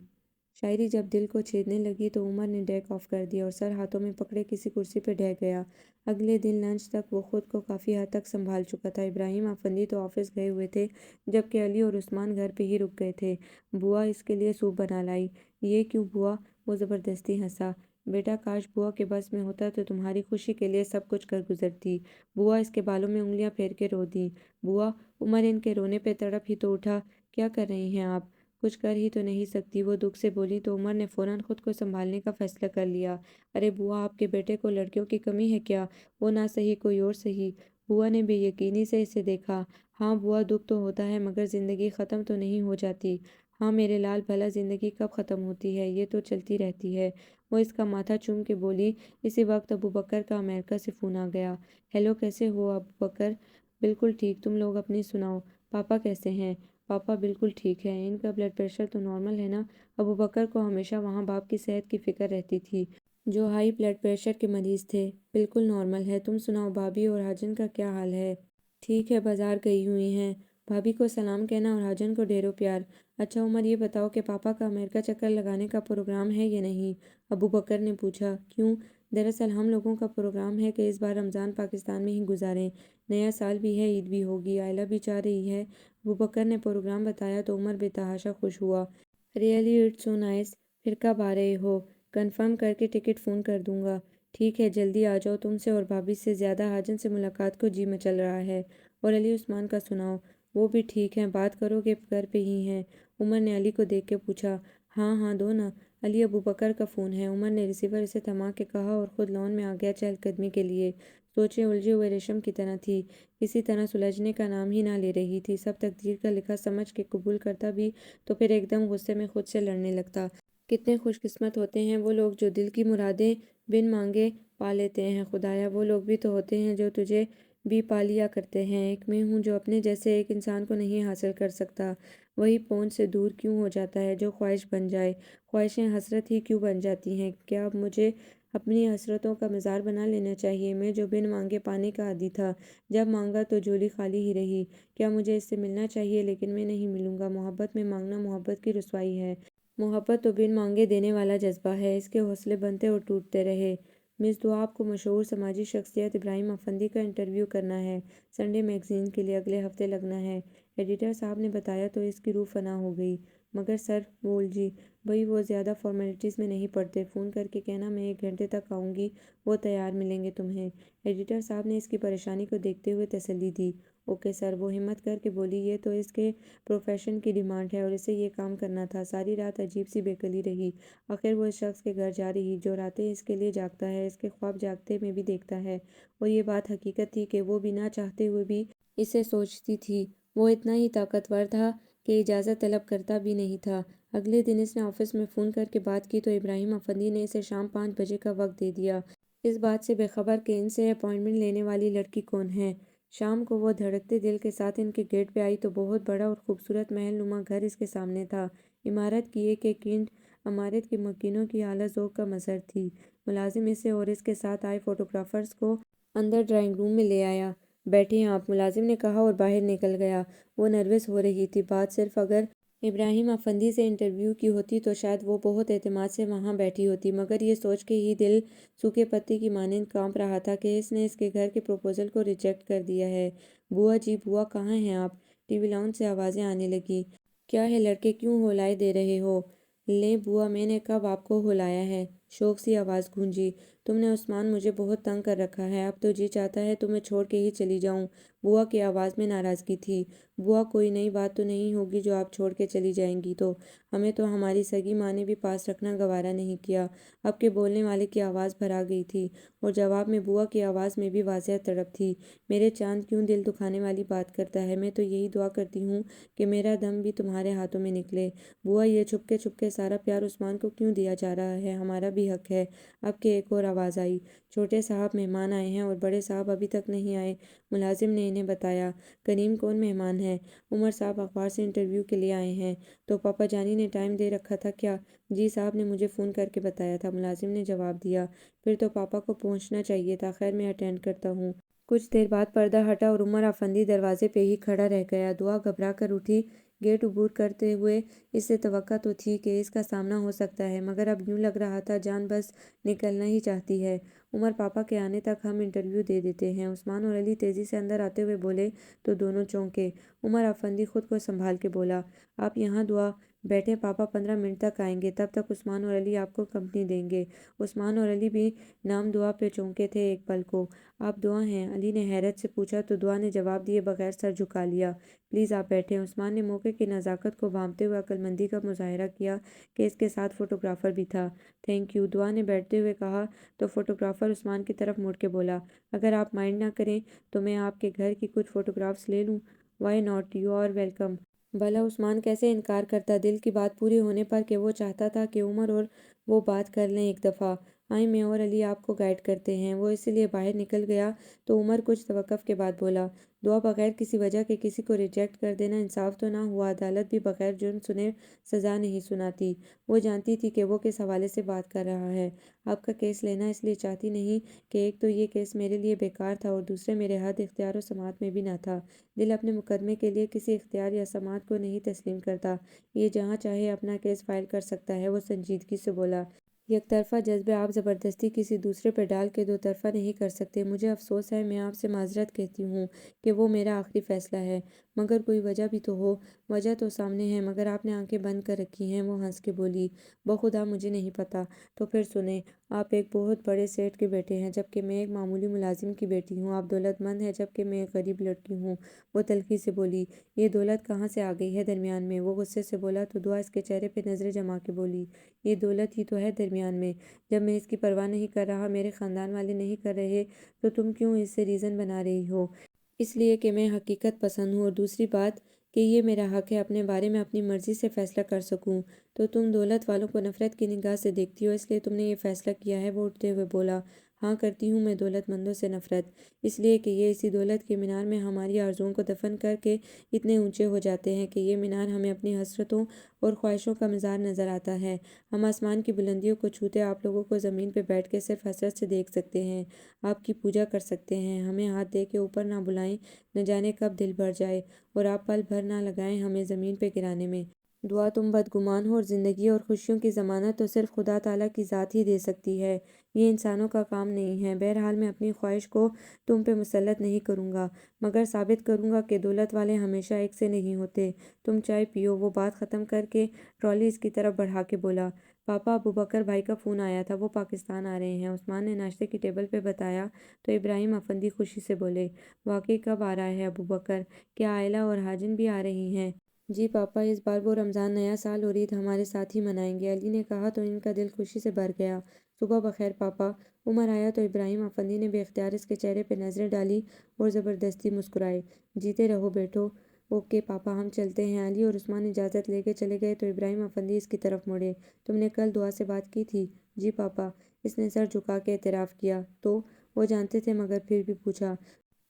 [SPEAKER 1] شاعری جب دل کو چھیدنے لگی تو عمر نے ڈیک آف کر دیا اور سر ہاتھوں میں پکڑے کسی کرسی پہ ڈھہ گیا۔ اگلے دن لنچ تک وہ خود کو کافی حد تک سنبھال چکا تھا۔ ابراہیم افندی تو آفس گئے ہوئے تھے جبکہ علی اور عثمان گھر پہ ہی رک گئے تھے۔ بوا اس کے لیے سوپ بنا لائی۔ یہ کیوں بوا؟ وہ زبردستی ہنسا۔ بیٹا کاش بوا کے بس میں ہوتا تو تمہاری خوشی کے لیے سب کچھ کر گزرتی۔ بوا اس کے بالوں میں انگلیاں پھیر کے رو دیں۔ بوا، عمر ان کے رونے پہ تڑپ ہی تو اٹھا۔ کیا کر رہی ہیں آپ؟ کچھ کر ہی تو نہیں سکتی، وہ دکھ سے بولی تو عمر نے فوراً خود کو سنبھالنے کا فیصلہ کر لیا۔ ارے بوا، آپ کے بیٹے کو لڑکیوں کی کمی ہے کیا؟ وہ نہ صحیح کوئی اور صحیح۔ بوا نے بے یقینی سے اسے دیکھا۔ ہاں بوا، دکھ تو ہوتا ہے مگر زندگی ختم تو نہیں ہو جاتی۔ ہاں میرے لال، بھلا زندگی کب ختم ہوتی ہے؟ یہ تو چلتی رہتی ہے۔ وہ اس کا ماتھا چوم کے بولی۔ اسی وقت ابو بکر کا امریکہ سے فون آ گیا۔ ہیلو، کیسے ہو ابو بکر؟ بالکل ٹھیک، تم لوگ اپنی سناؤ۔ پاپا کیسے ہیں؟ پاپا بالکل ٹھیک ہے۔ ان کا بلڈ پریشر تو نارمل ہے نا؟ ابو بکر کو ہمیشہ وہاں باپ کی صحت کی فکر رہتی تھی جو ہائی بلڈ پریشر کے مریض تھے۔ بالکل نارمل ہے۔ تم سناؤ، بھابھی اور حاجن کا کیا حال ہے؟ ٹھیک ہے، بازار گئی ہوئی ہیں۔ بھابھی کو سلام کہنا اور حاجن کو ڈھیروں پیار۔ اچھا عمر، یہ بتاؤ کہ پاپا کا امریکہ چکر لگانے کا پروگرام ہے یا نہیں؟ ابو بکر نے پوچھا۔ کیوں؟ دراصل ہم لوگوں کا پروگرام ہے کہ اس بار رمضان پاکستان میں ہی گزاریں۔ نیا سال بھی ہے، عید بھی ہوگی، آئلہ بھی چاہ رہی ہے۔ ابو بکر نے پروگرام بتایا تو عمر بے تحاشا خوش ہوا۔ Really it's so nice. پھر کب آ رہے ہو؟ کنفرم کر کے ٹکٹ فون کر دوں گا۔ ٹھیک ہے، جلدی آ جاؤ۔ تم سے اور بھابھی سے زیادہ حاجن سے ملاقات کو جی مچل رہا ہے۔ اور علی عثمان کا سناؤ؟ وہ بھی ٹھیک ہیں۔ بات کرو کہ گھر پہ ہی ہیں؟ عمر نے علی کو دیکھ کے پوچھا۔ ہاں ہاں، دو نا۔ علی، ابو بکر کا فون ہے۔ عمر نے ریسیور اسے تھما کے کہا اور خود لان میں آ گیا چہل قدمی کے لیے۔ سوچیں الجھے ہوئے ریشم کی طرح تھی، کسی طرح سلجھنے کا نام ہی نہ لے رہی تھی۔ سب تقدیر کا لکھا سمجھ کے قبول کرتا بھی تو پھر ایک دم غصے میں خود سے لڑنے لگتا۔ کتنے خوش قسمت ہوتے ہیں وہ لوگ جو دل کی مرادیں بن مانگے پا لیتے ہیں۔ خدایا، وہ لوگ بھی تو ہوتے ہیں جو تجھے بھی پا لیا کرتے ہیں۔ ایک میں ہوں جو اپنے جیسے ایک انسان کو نہیں حاصل کر سکتا۔ وہی پہنچ سے دور کیوں ہو جاتا ہے جو خواہش بن جائے؟ خواہشیں حسرت ہی کیوں بن جاتی ہیں؟ کیا اب مجھے اپنی حسرتوں کا مزار بنا لینا چاہیے؟ میں جو بن مانگے پانے کا عادی تھا، جب مانگا تو جھولی خالی ہی رہی۔ کیا مجھے اس سے ملنا چاہیے؟ لیکن میں نہیں ملوں گا۔ محبت میں مانگنا محبت کی رسوائی ہے۔ محبت تو بن مانگے دینے والا جذبہ ہے۔ اس کے حوصلے بنتے اور ٹوٹتے رہے۔ مس دعا، آپ کو مشہور سماجی شخصیت ابراہیم افندی کا انٹرویو کرنا ہے، سنڈے میگزین کے لیے اگلے ہفتے لگنا ہے۔ ایڈیٹر صاحب نے بتایا تو اس کی روح فنا ہو گئی۔ مگر سر، وہ الجھی۔ بھئی وہ زیادہ فارمیلٹیز میں نہیں پڑتے، فون کر کے کہنا میں 1 گھنٹے تک آؤں گی، وہ تیار ملیں گے تمہیں۔ ایڈیٹر صاحب نے اس کی پریشانی کو دیکھتے ہوئے تسلی دی۔ Okay sir. وہ ہمت کر کے بولی۔ یہ تو اس کے پروفیشن کی ڈیمانڈ ہے اور اسے یہ کام کرنا تھا۔ ساری رات عجیب سی بے قلی رہی۔ آخر وہ اس شخص کے گھر جا رہی جو راتیں اس کے لیے جاگتا ہے، اس کے خواب جاگتے میں بھی دیکھتا ہے، اور یہ بات حقیقت تھی کہ وہ بھی نہ چاہتے ہوئے بھی اسے سوچتی تھی۔ وہ اتنا ہی طاقتور تھا کہ اجازت طلب کرتا بھی نہیں تھا۔ اگلے دن اس نے آفس میں فون کر کے بات کی تو ابراہیم افندی نے اسے شام 5 بجے کا وقت دے دیا، اس بات سے بے خبر کہ ان سے اپائنٹمنٹ لینے والی لڑکی کون ہے۔ شام کو وہ دھڑکتے دل کے ساتھ ان کے گیٹ پہ آئی تو بہت بڑا اور خوبصورت محل نما گھر اس کے سامنے تھا۔ عمارت کی ایک ایک اینٹ عمارت کے مکینوں کی اعلیٰ ذوق کا مظہر تھی۔ ملازم اسے اور اس کے ساتھ آئے فوٹوگرافرز کو اندر ڈرائنگ روم میں لے آیا۔ بیٹھیں آپ، ملازم نے کہا اور باہر نکل گیا۔ وہ نروس ہو رہی تھی۔ بات صرف اگر ابراہیم افندی سے انٹرویو کی ہوتی تو شاید وہ بہت اعتماد سے وہاں بیٹھی ہوتی، مگر یہ سوچ کے ہی دل سوکھے پتے کی مانند کانپ رہا تھا کہ اس نے اس کے گھر کے پروپوزل کو ریجیکٹ کر دیا ہے۔ بوا جی، بوا کہاں ہیں آپ؟ ٹی وی لاؤنج سے آوازیں آنے لگیں۔ کیا ہے لڑکے، کیوں ہولائے دے رہے ہو؟ لیں بوا، میں نے کب آپ کو ہلایا ہے؟ شوق سی آواز گونجی۔ تم نے عثمان، مجھے بہت تنگ کر رکھا ہے، اب تو جی چاہتا ہے تمہیں چھوڑ کے ہی چلی جاؤں۔ بوا کی آواز میں ناراضگی تھی۔ بوا، کوئی نئی بات تو نہیں ہوگی جو آپ چھوڑ کے چلی جائیں گی تو؟ ہمیں تو ہماری سگی ماں نے بھی پاس رکھنا گوارا نہیں کیا۔ اب کے بولنے والے کی آواز بھرا گئی تھی اور جواب میں بوا کی آواز میں بھی واضح تڑپ تھی۔ میرے چاند، کیوں دل دکھانے والی بات کرتا ہے؟ میں تو یہی دعا کرتی ہوں کہ میرا دم بھی تمہارے ہاتھوں میں نکلے۔ بوا، یہ چھپکے چھپکے سارا پیار عثمان کو کیوں دیا جا رہا ہے؟ ہمارا بھی حق ہے اب کہ ایک اور آواز آئی، چھوٹے صاحب مہمان آئے ہیں اور بڑے صاحب ابھی تک نہیں آئے۔ ملازم نے انہیں بتایا۔ کریم کون مہمان ہے؟ عمر صاحب اخبار سے انٹرویو کے لیے آئے ہیں۔ تو پاپا جانی نے ٹائم دے رکھا تھا کیا؟ جی صاحب نے مجھے فون کر کے بتایا تھا، ملازم نے جواب دیا۔ پھر تو پاپا کو پہنچنا چاہیے تھا، خیر میں اٹینڈ کرتا ہوں۔ کچھ دیر بعد پردہ ہٹا اور عمر افندی دروازے پہ ہی کھڑا رہ گیا۔ دعا گھبرا کر اٹھی۔ گیٹ عبور کرتے ہوئے اس سے توقع تو تھی کہ اس کا سامنا ہو سکتا ہے، مگر اب یوں لگ رہا تھا جان بس نکلنا ہی چاہتی ہے۔ عمر پاپا کے آنے تک ہم انٹرویو دے دیتے ہیں، عثمان اور علی تیزی سے اندر آتے ہوئے بولے تو دونوں چونکے۔ عمر افندی خود کو سنبھال کے بولا، آپ یہاں دعا بیٹھیں، پاپا 15 منٹ تک آئیں گے، تب تک عثمان اور علی آپ کو کمپنی دیں گے۔ عثمان اور علی بھی نام دعا پہ چونکے تھے ایک پل کو۔ آپ دعا ہیں؟ علی نے حیرت سے پوچھا تو دعا نے جواب دیے بغیر سر جھکا لیا، پلیز آپ بیٹھیں۔ عثمان نے موقع کی نزاکت کو بھانپتے ہوئے عقل مندی کا مظاہرہ کیا کہ اس کے ساتھ فوٹوگرافر بھی تھا۔ تھینک یو، دعا نے بیٹھتے ہوئے کہا تو فوٹوگرافر عثمان کی طرف مڑ کے بولا، اگر آپ مائنڈ نہ کریں تو میں آپ کے گھر کی کچھ فوٹوگرافس لے لوں؟ Why not, you are welcome. بھلا عثمان کیسے انکار کرتا، دل کی بات پوری ہونے پر کہ وہ چاہتا تھا کہ عمر اور وہ بات کر لیں ایک دفعہ۔ آئیں میں اور علی آپ کو گائیڈ کرتے ہیں۔ وہ اسی لیے باہر نکل گیا تو عمر کچھ توقف کے بعد بولا، دعا بغیر کسی وجہ کے کسی کو ریجیکٹ کر دینا انصاف تو نہ ہوا، عدالت بھی بغیر جرم سنے سزا نہیں سناتی۔ وہ جانتی تھی کہ وہ کس حوالے سے بات کر رہا ہے۔ آپ کا کیس لینا اس لیے چاہتی نہیں کہ ایک تو یہ کیس میرے لیے بیکار تھا اور دوسرے میرے حد اختیار و سماعت میں بھی نہ تھا۔ دل اپنے مقدمے کے لیے کسی اختیار یا سماعت کو نہیں تسلیم کرتا، یہ جہاں چاہے اپنا کیس فائل کر سکتا ہے۔ وہ سنجیدگی سے بولا، یک طرفہ جذبے آپ زبردستی کسی دوسرے پہ ڈال کے دو طرفہ نہیں کر سکتے۔ مجھے افسوس ہے، میں آپ سے معذرت کہتی ہوں کہ وہ میرا آخری فیصلہ ہے، مگر کوئی وجہ بھی تو ہو۔ وجہ تو سامنے ہے مگر آپ نے آنکھیں بند کر رکھی ہیں۔ وہ ہنس کے بولی، بخدا مجھے نہیں پتا۔ تو پھر سنیں، آپ ایک بہت بڑے سیٹ کے بیٹے ہیں جبکہ میں ایک معمولی ملازم کی بیٹی ہوں۔ آپ دولت مند ہیں جبکہ میں ایک غریب لڑکی ہوں۔ وہ تلخی سے بولی، یہ دولت کہاں سے آ گئی ہے درمیان میں؟ وہ غصے سے بولا تو دعا اس کے چہرے پہ نظریں جما کے بولی، یہ دولت ہی تو ہے درمیان میں۔ جب میں اس کی پرواہ نہیں کر رہا، میرے خاندان والے نہیں کر رہے، تو تم کیوں اس سے ریزن بنا رہی ہو؟ اس لیے کہ میں حقیقت پسند ہوں، اور دوسری بات کہ یہ میرا حق ہے اپنے بارے میں اپنی مرضی سے فیصلہ کر سکوں۔ تو تم دولت والوں کو نفرت کی نگاہ سے دیکھتی ہو، اس لیے تم نے یہ فیصلہ کیا ہے؟ وہ اٹھتے ہوئے بولا، ہاں کرتی ہوں میں دولت مندوں سے نفرت، اس لیے کہ یہ اسی دولت کے مینار میں ہماری آرزوؤں کو دفن کر کے اتنے اونچے ہو جاتے ہیں کہ یہ مینار ہمیں اپنی حسرتوں اور خواہشوں کا مزار نظر آتا ہے۔ ہم آسمان کی بلندیوں کو چھوتے آپ لوگوں کو زمین پہ بیٹھ کے صرف حسرت سے دیکھ سکتے ہیں، آپ کی پوجا کر سکتے ہیں، ہمیں ہاتھ دے کے اوپر نہ بلائیں، نہ جانے کب دل بھر جائے، اور آپ پل بھر نہ لگائیں ہمیں زمین پہ گرانے میں۔ دعا تم بدگمان ہو، اور زندگی اور خوشیوں کی ضمانت تو صرف خدا تعالیٰ کی ذات ہی دے سکتی ہے، یہ انسانوں کا کام نہیں ہے۔ بہرحال میں اپنی خواہش کو تم پہ مسلط نہیں کروں گا، مگر ثابت کروں گا کہ دولت والے ہمیشہ ایک سے نہیں ہوتے۔ تم چائے پیو۔ وہ بات ختم کر کے ٹرالی اس کی طرف بڑھا کے بولا، پاپا ابوبکر بھائی کا فون آیا تھا، وہ پاکستان آ رہے ہیں۔ عثمان نے ناشتے کی ٹیبل پہ بتایا تو ابراہیم افندی خوشی سے بولے، واقعی کب آ رہا ہے ابوبکر؟ کیا عائلہ اور حاجن بھی آ رہی ہیں؟ جی پاپا، اس بار وہ رمضان، نیا سال اور عید ہمارے ساتھ ہی منائیں گے، علی نے کہا تو ان کا دل خوشی سے بھر گیا۔ صبح بخیر پاپا۔ عمر آیا تو ابراہیم افندی نے بے اختیار اس کے چہرے پہ نظریں ڈالی اور زبردستی مسکرائے، جیتے رہو بیٹو۔ اوکے پاپا، ہم چلتے ہیں۔ علی اور عثمان اجازت لے کے چلے گئے تو ابراہیم افندی اس کی طرف مڑے، تم نے کل دعا سے بات کی تھی؟ جی پاپا، اس نے سر جھکا کے اعتراف کیا۔ تو وہ جانتے تھے مگر پھر بھی پوچھا؟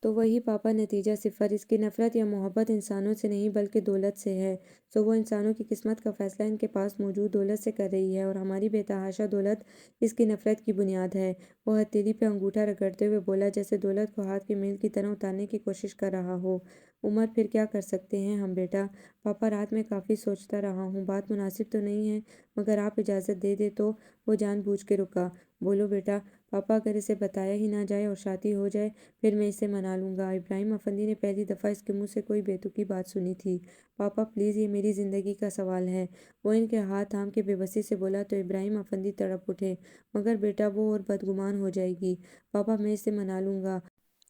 [SPEAKER 1] تو وہی پاپا، نتیجہ صفر۔ اس کی نفرت یا محبت انسانوں سے نہیں بلکہ دولت سے ہے، سو وہ انسانوں کی قسمت کا فیصلہ ان کے پاس موجود دولت سے کر رہی ہے، اور ہماری بے تحاشا دولت اس کی نفرت کی بنیاد ہے۔ وہ ہتھیلی پہ انگوٹھا رگڑتے ہوئے بولا جیسے دولت کو ہاتھ کی میل کی طرح اتارنے کی کوشش کر رہا ہو۔ عمر، پھر کیا کر سکتے ہیں ہم بیٹا؟ پاپا، رات میں کافی سوچتا رہا ہوں، بات مناسب تو نہیں ہے مگر آپ اجازت دے دیں تو۔ وہ جان بوجھ کے رکا۔ بولو بیٹا۔ پاپا، اگر اسے بتایا ہی نہ جائے اور شادی ہو جائے پھر میں اسے منا لوں گا۔ ابراہیم افندی نے پہلی دفعہ اس کے منہ سے کوئی بے تکی بات سنی تھی۔ پاپا پلیز، یہ میری زندگی کا سوال ہے۔ وہ ان کے ہاتھ تھام کے بے بسی سے بولا تو ابراہیم افندی تڑپ اٹھے، مگر بیٹا وہ اور بدگمان ہو جائے گی۔ پاپا میں اسے منا لوں گا،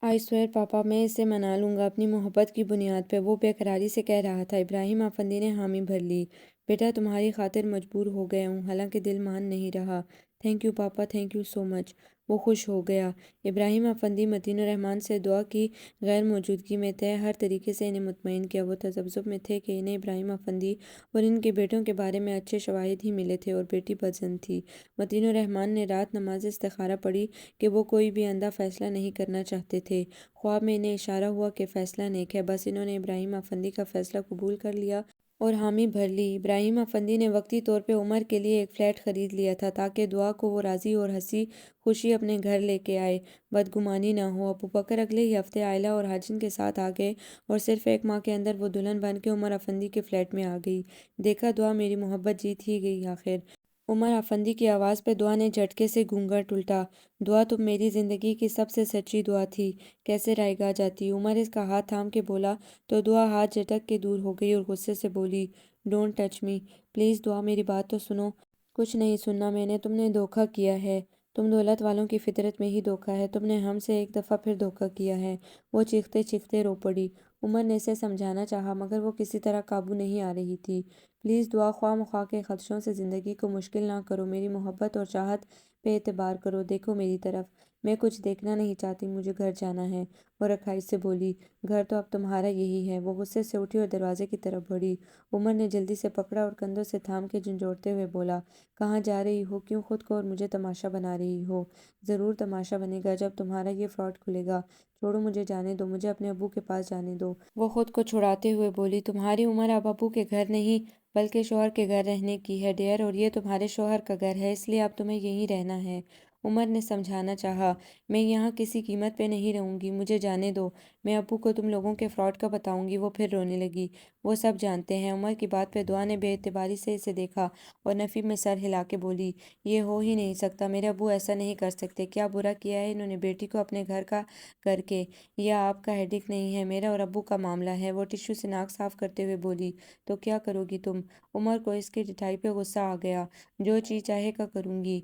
[SPEAKER 1] آئی سویئر پاپا، میں اسے منا لوں گا اپنی محبت کی بنیاد پہ، وہ بے قراری سے کہہ رہا تھا۔ ابراہیم افندی نے حامی بھر لی، بیٹا تمہاری خاطر مجبور ہو گیا ہوں، حالانکہ دل مان نہیں رہا۔ Thank you papa, thank you so much. وہ خوش ہو گیا۔ ابراہیم افندی متین الرحمن سے دعا کی غیر موجودگی میں طے ہر طریقے سے انہیں مطمئن کیا۔ وہ تذبذب میں تھے کہ انہیں ابراہیم افندی اور ان کے بیٹوں کے بارے میں اچھے شواہد ہی ملے تھے اور بیٹی پسند تھی۔ متین الرحمن نے رات نماز استخارہ پڑھی کہ وہ کوئی بھی اندھا فیصلہ نہیں کرنا چاہتے تھے۔ خواب میں انہیں اشارہ ہوا کہ فیصلہ نیک ہے، بس انہوں نے ابراہیم افندی کا فیصلہ قبول کر لیا اور حامی بھر لی۔ ابراہیم افندی نے وقتی طور پہ عمر کے لیے ایک فلیٹ خرید لیا تھا تاکہ دعا کو وہ راضی اور ہنسی خوشی اپنے گھر لے کے آئے، بدگمانی نہ ہو۔ ابوبکر اگلے ہی ہفتے عائلہ اور حاجن کے ساتھ آ گئے اور صرف 1 ماہ کے اندر وہ دلہن بن کے عمر افندی کے فلیٹ میں آ گئی۔ دیکھا دعا میری محبت جیت ہی گئی آخر۔ عمر افندی کی آواز پہ دعا نے جھٹکے سے گھونگھٹ الٹا۔ دعا تم میری زندگی کی سب سے سچی دعا تھی، کیسے رائیگاں جاتی۔ عمر اس کا ہاتھ تھام کے بولا تو دعا ہاتھ جھٹک کے دور ہو گئی اور غصے سے بولی، ڈونٹ ٹچ می پلیز۔ دعا میری بات تو سنو۔ کچھ نہیں سننا میں نے، تم نے دھوکہ کیا ہے، تم دولت والوں کی فطرت میں ہی دھوکہ ہے، تم نے ہم سے ایک دفعہ پھر دھوکہ کیا ہے۔ وہ چیختے چیختے رو پڑی۔ عمر نے اسے سمجھانا چاہا مگر وہ کسی طرح قابو نہیں آ رہی تھی۔ پلیز دعا، خواہ مخواہ کے خدشوں سے زندگی کو مشکل نہ کرو، میری محبت اور چاہت پہ اعتبار کرو، دیکھو میری طرف، میں کچھ دیکھنا نہیں چاہتی، مجھے گھر جانا ہے۔ وہ رکھائی سے بولی، گھر تو اب تمہارا یہی ہے۔ وہ غصے سے اٹھی اور دروازے کی طرف بڑھی۔ عمر نے جلدی سے پکڑا اور کندھوں سے تھام کے جھنجھوڑتے ہوئے بولا، کہاں جا رہی ہو، کیوں خود کو اور مجھے تماشا بنا رہی ہو؟ ضرور تماشا بنے گا جب تمہارا یہ فراڈ کھلے گا، چھوڑو مجھے جانے دو، مجھے اپنے ابو کے پاس جانے دو۔ وہ خود کو چھڑاتے ہوئے بولی، تمہاری عمر اب ابو کے گھر نہیں بلکہ شوہر کے گھر رہنے کی ہے ڈیئر، اور یہ تمہارے شوہر کا گھر ہے، اس لیے اب تمہیں یہیں رہنا ہے۔ عمر نے سمجھانا چاہا، میں یہاں کسی قیمت پہ نہیں رہوں گی، مجھے جانے دو، میں ابو کو تم لوگوں کے فراڈ کا بتاؤں گی۔ وہ پھر رونے لگی۔ وہ سب جانتے ہیں۔ عمر کی بات پہ دعا نے بے اعتباری سے اسے دیکھا اور نفی میں سر ہلا کے بولی، یہ ہو ہی نہیں سکتا، میرے ابو ایسا نہیں کر سکتے، کیا برا کیا ہے انہوں نے بیٹی کو اپنے گھر کا کر کے؟ یہ آپ کا ہیڈک نہیں ہے، میرا اور ابو کا معاملہ ہے۔ وہ ٹشو سے ناک صاف کرتے ہوئے بولی، تو کیا کرو گی تم؟ عمر کو اس کی ڈٹائی پہ غصہ آ گیا، جو چیز چاہے گا کروں گی۔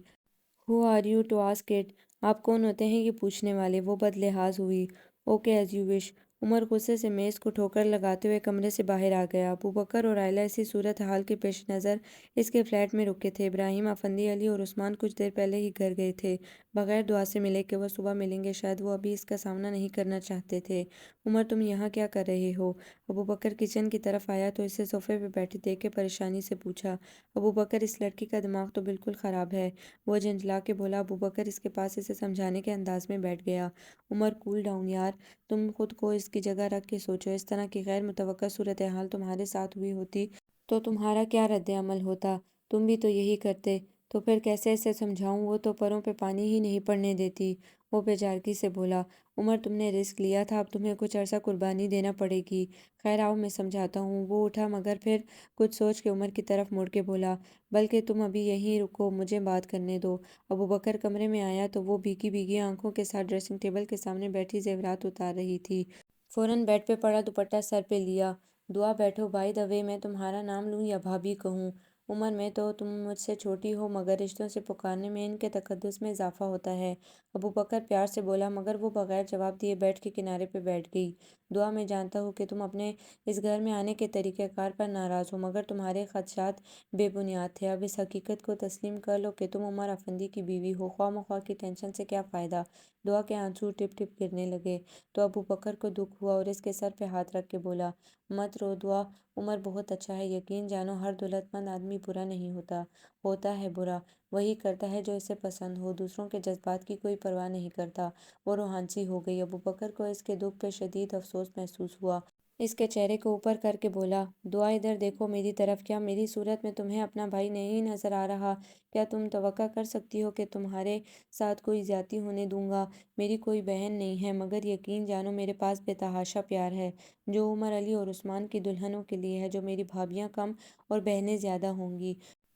[SPEAKER 1] Who are you to ask it? آپ کون ہوتے ہیں یہ پوچھنے والے؟ وہ بد لحاظ ہوئی۔ Okay as you wish. Umar غصے سے میز کو ٹھوکر لگاتے ہوئے کمرے سے باہر آ گیا۔ ابوبکر اور عائلہ اسی صورت حال کے پیش نظر اس کے فلیٹ میں رکے تھے۔ ابراہیم افندی، علی اور عثمان کچھ دیر پہلے ہی گھر گئے تھے، بغیر دعا سے ملے کہ وہ صبح ملیں گے، شاید وہ ابھی اس کا سامنا نہیں کرنا چاہتے تھے۔ عمر تم یہاں کیا کر رہے ہو؟ ابوبکر کچن کی طرف آیا تو اسے صوفے پہ بیٹھی دیکھ کے پریشانی سے پوچھا۔ ابوبکر، اس لڑکی کا دماغ تو بالکل خراب ہے، وہ جھنجھلا کے بولا۔ ابوبکر اس کے پاس اسے سمجھانے کے انداز میں بیٹھ گیا۔ عمر کول ڈاؤن یار، تم خود کو اس کی جگہ رکھ کے سوچو، اس طرح کی غیر متوقع صورتحال تمہارے ساتھ ہوئی ہوتی تو تمہارا کیا رد عمل ہوتا؟ تم بھی تو یہی کرتے۔ تو پھر کیسے اسے سمجھاؤں، وہ تو پروں پہ پانی ہی نہیں پڑنے دیتی۔ وہ بیچارگی سے بولا۔ عمر تم نے رسک لیا تھا، اب تمہیں کچھ عرصہ قربانی دینا پڑے گی۔ خیر آؤ میں سمجھاتا ہوں۔ وہ اٹھا مگر پھر کچھ سوچ کے عمر کی طرف مڑ کے بولا، بلکہ تم ابھی یہیں رکو، مجھے بات کرنے دو۔ ابوبکر کمرے میں آیا تو وہ بھیگی بھیگی آنکھوں کے ساتھ ڈریسنگ ٹیبل کے سامنے بیٹھی زیورات اتار رہی تھی۔ فوراً بیڈ پہ پڑا دوپٹہ سر پہ لیا۔ دعا بیٹھو، بائی دا وے میں تمہارا نام لوں یا بھابھی کہوں؟ عمر میں تو تم مجھ سے چھوٹی ہو مگر رشتوں سے پکارنے میں ان کے تقدس میں اضافہ ہوتا ہے۔ ابوبکر پیار سے بولا مگر وہ بغیر جواب دیے بیڈ کے کنارے پہ بیٹھ گئی۔ دعا میں جانتا ہوں کہ تم اپنے اس گھر میں آنے کے طریقہ کار پر ناراض ہو مگر تمہارے خدشات بے بنیاد تھے۔ اب اس حقیقت کو تسلیم کر لو کہ تم عمر افندی کی بیوی ہو، خواہ مخواہ کی ٹینشن سے کیا فائدہ؟ دعا کے آنسو ٹپ ٹپ گرنے لگے تو ابوبکر کو دکھ ہوا اور اس کے سر پہ ہاتھ رکھ کے بولا، مت رو دعا، عمر بہت اچھا ہے، یقین جانو ہر دولت مند آدمی برا نہیں ہوتا، ہوتا ہے برا وہی کرتا ہے جو اسے پسند ہو، دوسروں کے جذبات کی کوئی پرواہ نہیں کرتا۔ وہ روحانسی ہو گئی۔ ابوبکر کو اس کے دکھ پہ شدید افسوس محسوس ہوا۔ اس کے چہرے کو اوپر کر کے بولا، دعا ادھر دیکھو میری طرف، کیا میری صورت میں تمہیں اپنا بھائی نہیں نظر آ رہا؟ کیا تم توقع کر سکتی ہو کہ تمہارے ساتھ کوئی زیادتی ہونے دوں گا؟ میری کوئی بہن نہیں ہے مگر یقین جانو میرے پاس بے تحاشا پیار ہے، جو عمر، علی اور عثمان کی دلہنوں کے لیے ہے، جو میری بھابیاں کم اور بہنیں زیادہ ہوں گی۔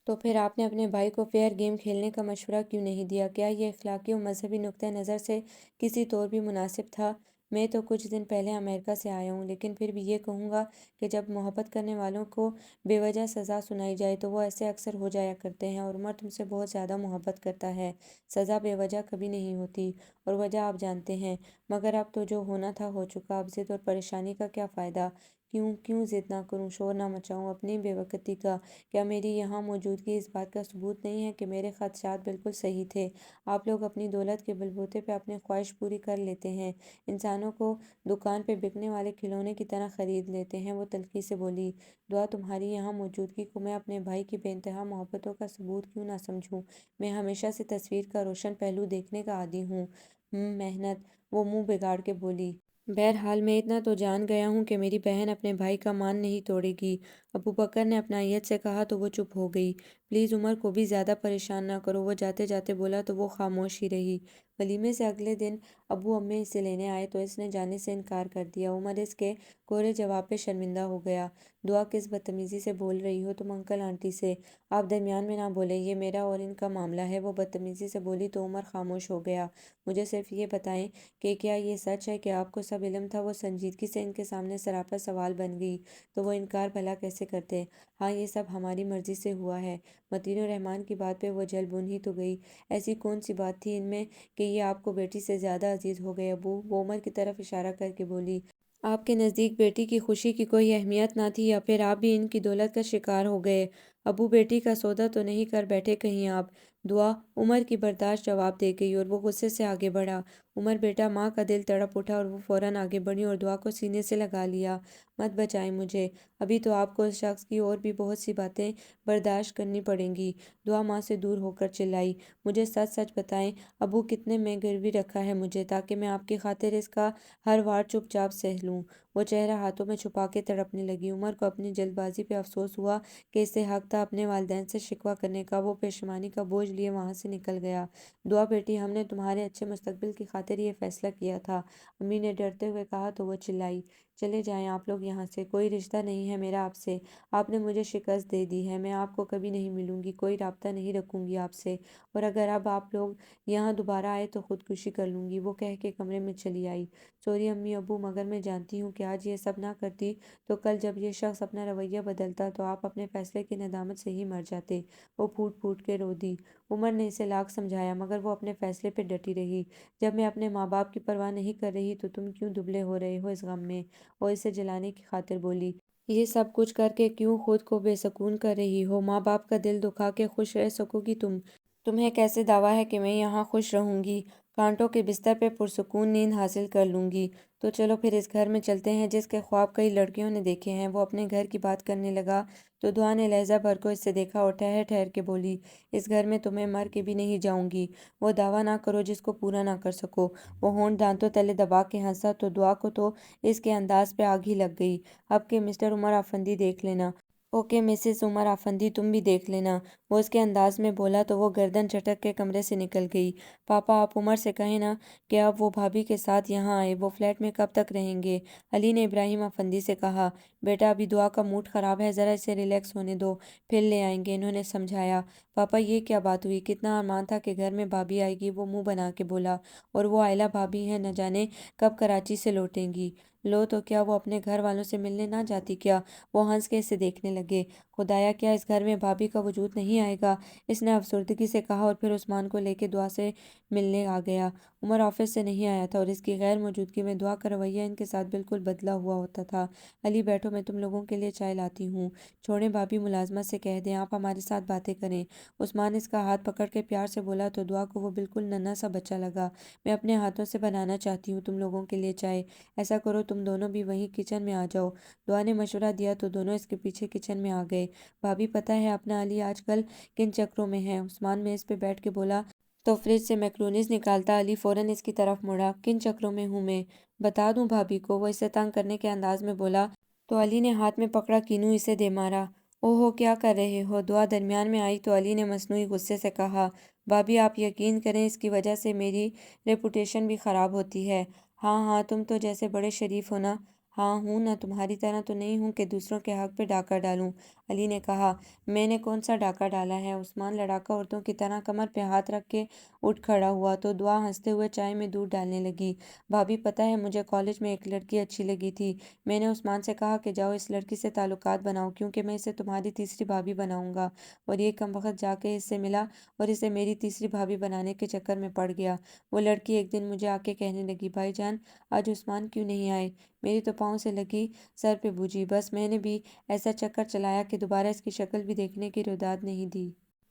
[SPEAKER 1] تو پھر آپ نے اپنے بھائی کو فیئر گیم کھیلنے کا مشورہ کیوں نہیں دیا؟ کیا یہ اخلاقی اور مذہبی نقطہ نظر سے کسی طور بھی مناسب تھا؟ میں تو کچھ دن پہلے امریکہ سے آیا ہوں، لیکن پھر بھی یہ کہوں گا کہ جب محبت کرنے والوں کو بے وجہ سزا سنائی جائے تو وہ ایسے اکثر ہو جایا کرتے ہیں، اور عمر تم سے بہت زیادہ محبت کرتا ہے۔ سزا بے وجہ کبھی نہیں ہوتی، اور وجہ آپ جانتے ہیں، مگر اب تو جو ہونا تھا ہو چکا، اب ضد اور پریشانی کا کیا فائدہ؟ کیوں کیوں ضد نہ کروں، شور نہ مچاؤں اپنی بے وقتی کا؟ کیا میری یہاں موجودگی اس بات کا ثبوت نہیں ہے کہ میرے خدشات بالکل صحیح تھے؟ آپ لوگ اپنی دولت کے بلبوتے پہ اپنی خواہش پوری کر لیتے ہیں، انسانوں کو دکان پہ بکنے والے کھلونے کی طرح خرید لیتے ہیں، وہ تلخی سے بولی۔ دعا تمہاری یہاں موجودگی کو میں اپنے بھائی کی بے انتہا محبتوں کا ثبوت کیوں نہ سمجھوں؟ میں ہمیشہ سے تصویر کا روشن پہلو دیکھنے کا عادی ہوں۔ محنت، وہ منہ بگاڑ کے بولی۔ بہرحال میں اتنا تو جان گیا ہوں کہ میری بہن اپنے بھائی کا مان نہیں توڑے گی۔ ابو بکر نے اپنائیت سے کہا تو وہ چپ ہو گئی۔ پلیز عمر کو بھی زیادہ پریشان نہ کرو، وہ جاتے جاتے بولا تو وہ خاموش ہی رہی۔ ولیمے سے اگلے دن ابو امی اسے لینے آئے تو اس نے جانے سے انکار کر دیا۔ عمر اس کے کورے جواب پہ شرمندہ ہو گیا۔ دعا کس بدتمیزی سے بول رہی ہو تم انکل آنٹی سے؟ آپ درمیان میں نہ بولیں، یہ میرا اور ان کا معاملہ ہے، وہ بدتمیزی سے بولی تو عمر خاموش ہو گیا۔ مجھے صرف یہ بتائیں کہ کیا یہ سچ ہے کہ آپ کو سب علم تھا؟ وہ سنجیدگی سے ان کے سامنے سراپا سوال بن گئی تو وہ انکار بھلا کیسے کرتے؟ ہاں، یہ سب ہماری مرضی سے ہوا ہے۔ متین الرحمن کی بات پہ وہ جل بھن ہی تو گئی۔ ایسی کون سی بات تھی ان میں کہ یہ آپ کو بیٹی سے زیادہ عزیز ہو گئے ابو؟ وہ عمر کی طرف اشارہ کر کے بولی۔ آپ کے نزدیک بیٹی کی خوشی کی کوئی اہمیت نہ تھی یا پھر آپ بھی ان کی دولت کا شکار ہو گئے؟ ابو بیٹی کا سودا تو نہیں کر بیٹھے کہیں آپ؟ دعا عمر کی برداشت جواب دے گئی اور وہ غصے سے آگے بڑھا۔ عمر بیٹا، ماں کا دل تڑپ اٹھا اور وہ فوراً آگے بڑھی اور دعا کو سینے سے لگا لیا۔ مت بچائیں مجھے، ابھی تو آپ کو اس شخص کی اور بھی بہت سی باتیں برداشت کرنی پڑیں گی۔ دعا ماں سے دور ہو کر چلائی۔ مجھے سچ سچ بتائیں ابو، کتنے میں گروی رکھا ہے مجھے، تاکہ میں آپ کی خاطر اس کا ہر وار چپ چاپ سہ لوں؟ وہ چہرہ ہاتھوں میں چھپا کے تڑپنے لگی۔ عمر کو اپنی جلد بازی پہ افسوس ہوا کہ اسے حق تھا اپنے والدین سے شکوہ کرنے کا۔ وہ پشیمانی کا بوجھ لیے وہاں سے نکل گیا۔ دعا بیٹی، ہم نے تمہارے اچھے مستقبل کی خاطر یہ فیصلہ کیا تھا، امی نے ڈرتے ہوئے کہا تو وہ چلائی۔ چلے جائیں آپ لوگ یہاں سے، کوئی رشتہ نہیں ہے میرا آپ سے، آپ نے مجھے شکست دے دی ہے، میں آپ کو کبھی نہیں ملوں گی، کوئی رابطہ نہیں رکھوں گی آپ سے، اور اگر اب آپ لوگ یہاں دوبارہ آئے تو خودکشی کر لوں گی۔ وہ کہہ کے کمرے میں چلی آئی۔ سوری امی ابو، مگر میں جانتی ہوں کہ آج یہ سب نہ کرتی تو کل جب یہ شخص اپنا رویہ بدلتا تو آپ اپنے فیصلے کی ندامت سے ہی مر جاتے۔ وہ پھوٹ پھوٹ کے رو دی۔ عمر نے اسے لاکھ سمجھایا مگر وہ اپنے فیصلے پہ ڈٹی رہی۔ جب میں اپنے ماں باپ کی پرواہ نہیں کر رہی تو تم کیوں دبلے ہو رہے ہو اس غم میں؟ وہ اسے جلانے کی خاطر بولی۔ یہ سب کچھ کر کے کیوں خود کو بے سکون کر رہی ہو؟ ماں باپ کا دل دکھا کے خوش رہ سکو گی تم؟ تمہیں کیسے دعویٰ ہے کہ میں یہاں خوش رہوں گی؟ کانٹوں کے بستر پہ پرسکون نیند حاصل کر لوں گی؟ تو چلو پھر اس گھر میں چلتے ہیں جس کے خواب کئی لڑکیوں نے دیکھے ہیں۔ وہ اپنے گھر کی بات کرنے لگا تو دعا نے لہجہ بھر کو اس سے دیکھا اور ٹھہر ٹھہر کے بولی، اس گھر میں تو میں مر کے بھی نہیں جاؤں گی۔ وہ دعویٰ نہ کرو جس کو پورا نہ کر سکو۔ وہ ہونٹ دانتوں تلے دبا کے ہنسا تو دعا کو تو اس کے انداز پہ آگ ہی لگ گئی۔ اب کہ مسٹر عمر آفندی دیکھ لینا۔ اوکے مسز عمر آفندی، تم بھی دیکھ لینا، وہ اس کے انداز میں بولا تو وہ گردن جھٹک کے کمرے سے نکل گئی۔ پاپا، آپ عمر سے کہیں نا کہ اب وہ بھابھی کے ساتھ یہاں آئے، وہ فلیٹ میں کب تک رہیں گے؟ علی نے ابراہیم آفندی سے کہا۔ بیٹا ابھی دعا کا موڈ خراب ہے، ذرا اسے ریلیکس ہونے دو، پھر لے آئیں گے، انہوں نے سمجھایا۔ پاپا یہ کیا بات ہوئی؟ کتنا ارمان تھا کہ گھر میں بھابھی آئے گی، وہ منہ بنا کے بولا، اور وہ آئلہ بھابھی ہیں، نہ جانے کب کراچی سے لوٹیں گی۔ لو تو کیا وہ اپنے گھر والوں سے ملنے نہ جاتی کیا؟ وہ ہنس کے اسے دیکھنے لگے۔ خدایا، کیا اس گھر میں بھابھی کا وجود نہیں آئے گا؟ اس نے افسردگی سے کہا اور پھر عثمان کو لے کے دعا سے ملنے آ گیا۔ عمر آفس سے نہیں آیا تھا اور اس کی غیر موجودگی میں دعا کا رویہ ان کے ساتھ بالکل بدلا ہوا ہوتا تھا۔ علی بیٹھو، میں تم لوگوں کے لیے چائے لاتی ہوں۔ چھوڑیں بھابھی، ملازمت سے کہہ دیں آپ ہمارے ساتھ باتیں کریں۔ عثمان اس کا ہاتھ پکڑ کے پیار سے بولا تو دعا کو وہ بالکل ننھا سا بچہ لگا۔ میں اپنے ہاتھوں سے بنانا چاہتی ہوں تم لوگوں کے لیے چائے، ایسا کرو تم دونوں بھی وہیں کچن میں آ جاؤ۔ دعا نے مشورہ دیا تو دونوں اس کے پیچھے کچن میں آ گئے۔ بھابھی پتہ ہے اپنا علی آج کل کن چکروں میں ہے؟ عثمان میز پہ بیٹھ کے بولا تو فریج سے میکرونیز نکالتا علی فوراً اس کی طرف مڑا۔ کن چکروں میں ہوں میں؟ بتا دوں بھابھی کو؟ وہ اسے تنگ کرنے کے انداز میں بولا تو علی نے ہاتھ میں پکڑا کینو اسے دے مارا۔ اوہو، کیا کر رہے ہو؟ دعا درمیان میں آئی تو علی نے مصنوعی غصے سے کہا، بھابھی آپ یقین کریں اس کی وجہ سے میری ریپوٹیشن بھی خراب ہوتی ہے۔ ہاں ہاں، تم تو جیسے بڑے شریف ہو نا۔ ہاں ہوں نا، تمہاری طرح تو نہیں ہوں کہ دوسروں کے حق پہ ڈاکہ ڈالوں۔ علی نے کہا۔ میں نے کون سا ڈاکہ ڈالا ہے؟ عثمان لڑاکا عورتوں کی طرح کمر پہ ہاتھ رکھ کے اٹھ کھڑا ہوا تو دعا ہنستے ہوئے چائے میں دودھ ڈالنے لگی۔ بھابی پتہ ہے مجھے کالج میں ایک لڑکی اچھی لگی تھی۔ میں نے عثمان سے کہا کہ جاؤ اس لڑکی سے تعلقات بناؤ کیونکہ میں اسے تمہاری تیسری بھابی بناؤں گا، اور یہ کمبخت جا کے اس سے ملا اور اسے میری تیسری بھابی بنانے کے چکر میں پڑ گیا۔ وہ لڑکی ایک دن مجھے آ کے کہنے لگی، بھائی جان آج عثمان کیوں نہیں آئے؟ میری تو پاؤں سے لگی سر پہ بوجھی۔ بس میں نے بھی ایسا چکر چلایا کہ دوبارہ اس کی شکل بھی دیکھنے کی روداد نہیں دی۔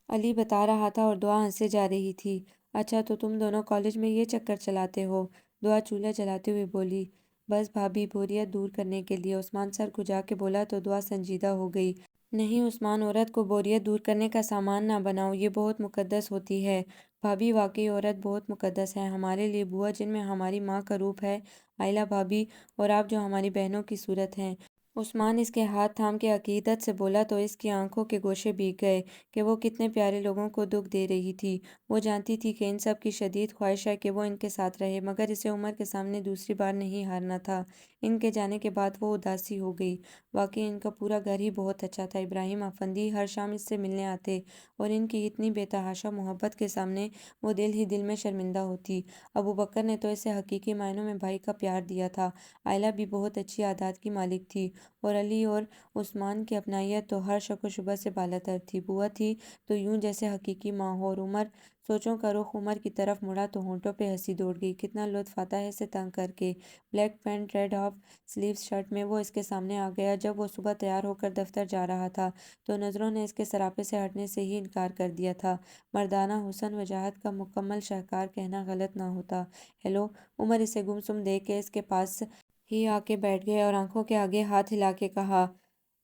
[SPEAKER 1] علی بتا رہا تھا اور دعا ہنسے جا رہی تھی۔ اچھا تو تم دونوں کالج میں یہ چکر چلاتے ہو؟ دعا چولہا جلاتے ہوئے بولی۔ بس بھابی، بوریت دور کرنے کے لیے۔ عثمان سر کھجا کے بولا تو دعا سنجیدہ ہو گئی۔ نہیں عثمان، عورت کو بوریت دور کرنے کا سامان نہ بناؤ، یہ بہت مقدس ہوتی ہے۔ بھابی واقعی عورت بہت مقدس ہے ہمارے لیے بوا، جن میں ہماری ماں کا روپ ہے آئلہ بھابی، اور آپ جو ہماری بہنوں کی صورت ہیں۔ عثمان اس کے ہاتھ تھام کے عقیدت سے بولا تو اس کی آنکھوں کے گوشے بھیگ گئے کہ وہ کتنے پیارے لوگوں کو دکھ دے رہی تھی۔ وہ جانتی تھی کہ ان سب کی شدید خواہش ہے کہ وہ ان کے ساتھ رہے، مگر اسے عمر کے سامنے دوسری بار نہیں ہارنا تھا۔ ان کے جانے کے بعد وہ اداسی ہو گئی۔ واقعی ان کا پورا گھر ہی بہت اچھا تھا۔ ابراہیم افندی ہر شام اس سے ملنے آتے اور ان کی اتنی بے تحاشا محبت کے سامنے وہ دل ہی دل میں شرمندہ ہوتی۔ ابوبکر نے تو اسے حقیقی معنوں میں بھائی کا پیار دیا تھا۔ آئلہ بھی بہت اچھی عادات کی مالک تھی، اور علی اور عثمان کی اپنائیت تو ہر شک و شبہ سے بالاتر تھی۔ بوا تھی تو یوں جیسے حقیقی ماں ہو، اور عمر سوچوں کا رخ عمر کی طرف مڑا تو ہونٹوں پہ ہنسی دوڑ گئی۔ کتنا لطف آتا ہے اسے تنگ کر کے۔ Black pant, red half sleeves shirt میں وہ اس کے سامنے آ گیا۔ جب وہ صبح تیار ہو کر دفتر جا رہا تھا تو نظروں نے اس کے سراپے سے ہٹنے سے ہی انکار کر دیا تھا۔ مردانہ حسن وجاہت کا مکمل شاہکار کہنا غلط نہ ہوتا۔ ہیلو! عمر اسے گم سم دیکھ کے اس کے پاس ہی آ کے بیٹھ گئے اور آنکھوں کے آگے ہاتھ ہلا کے کہا،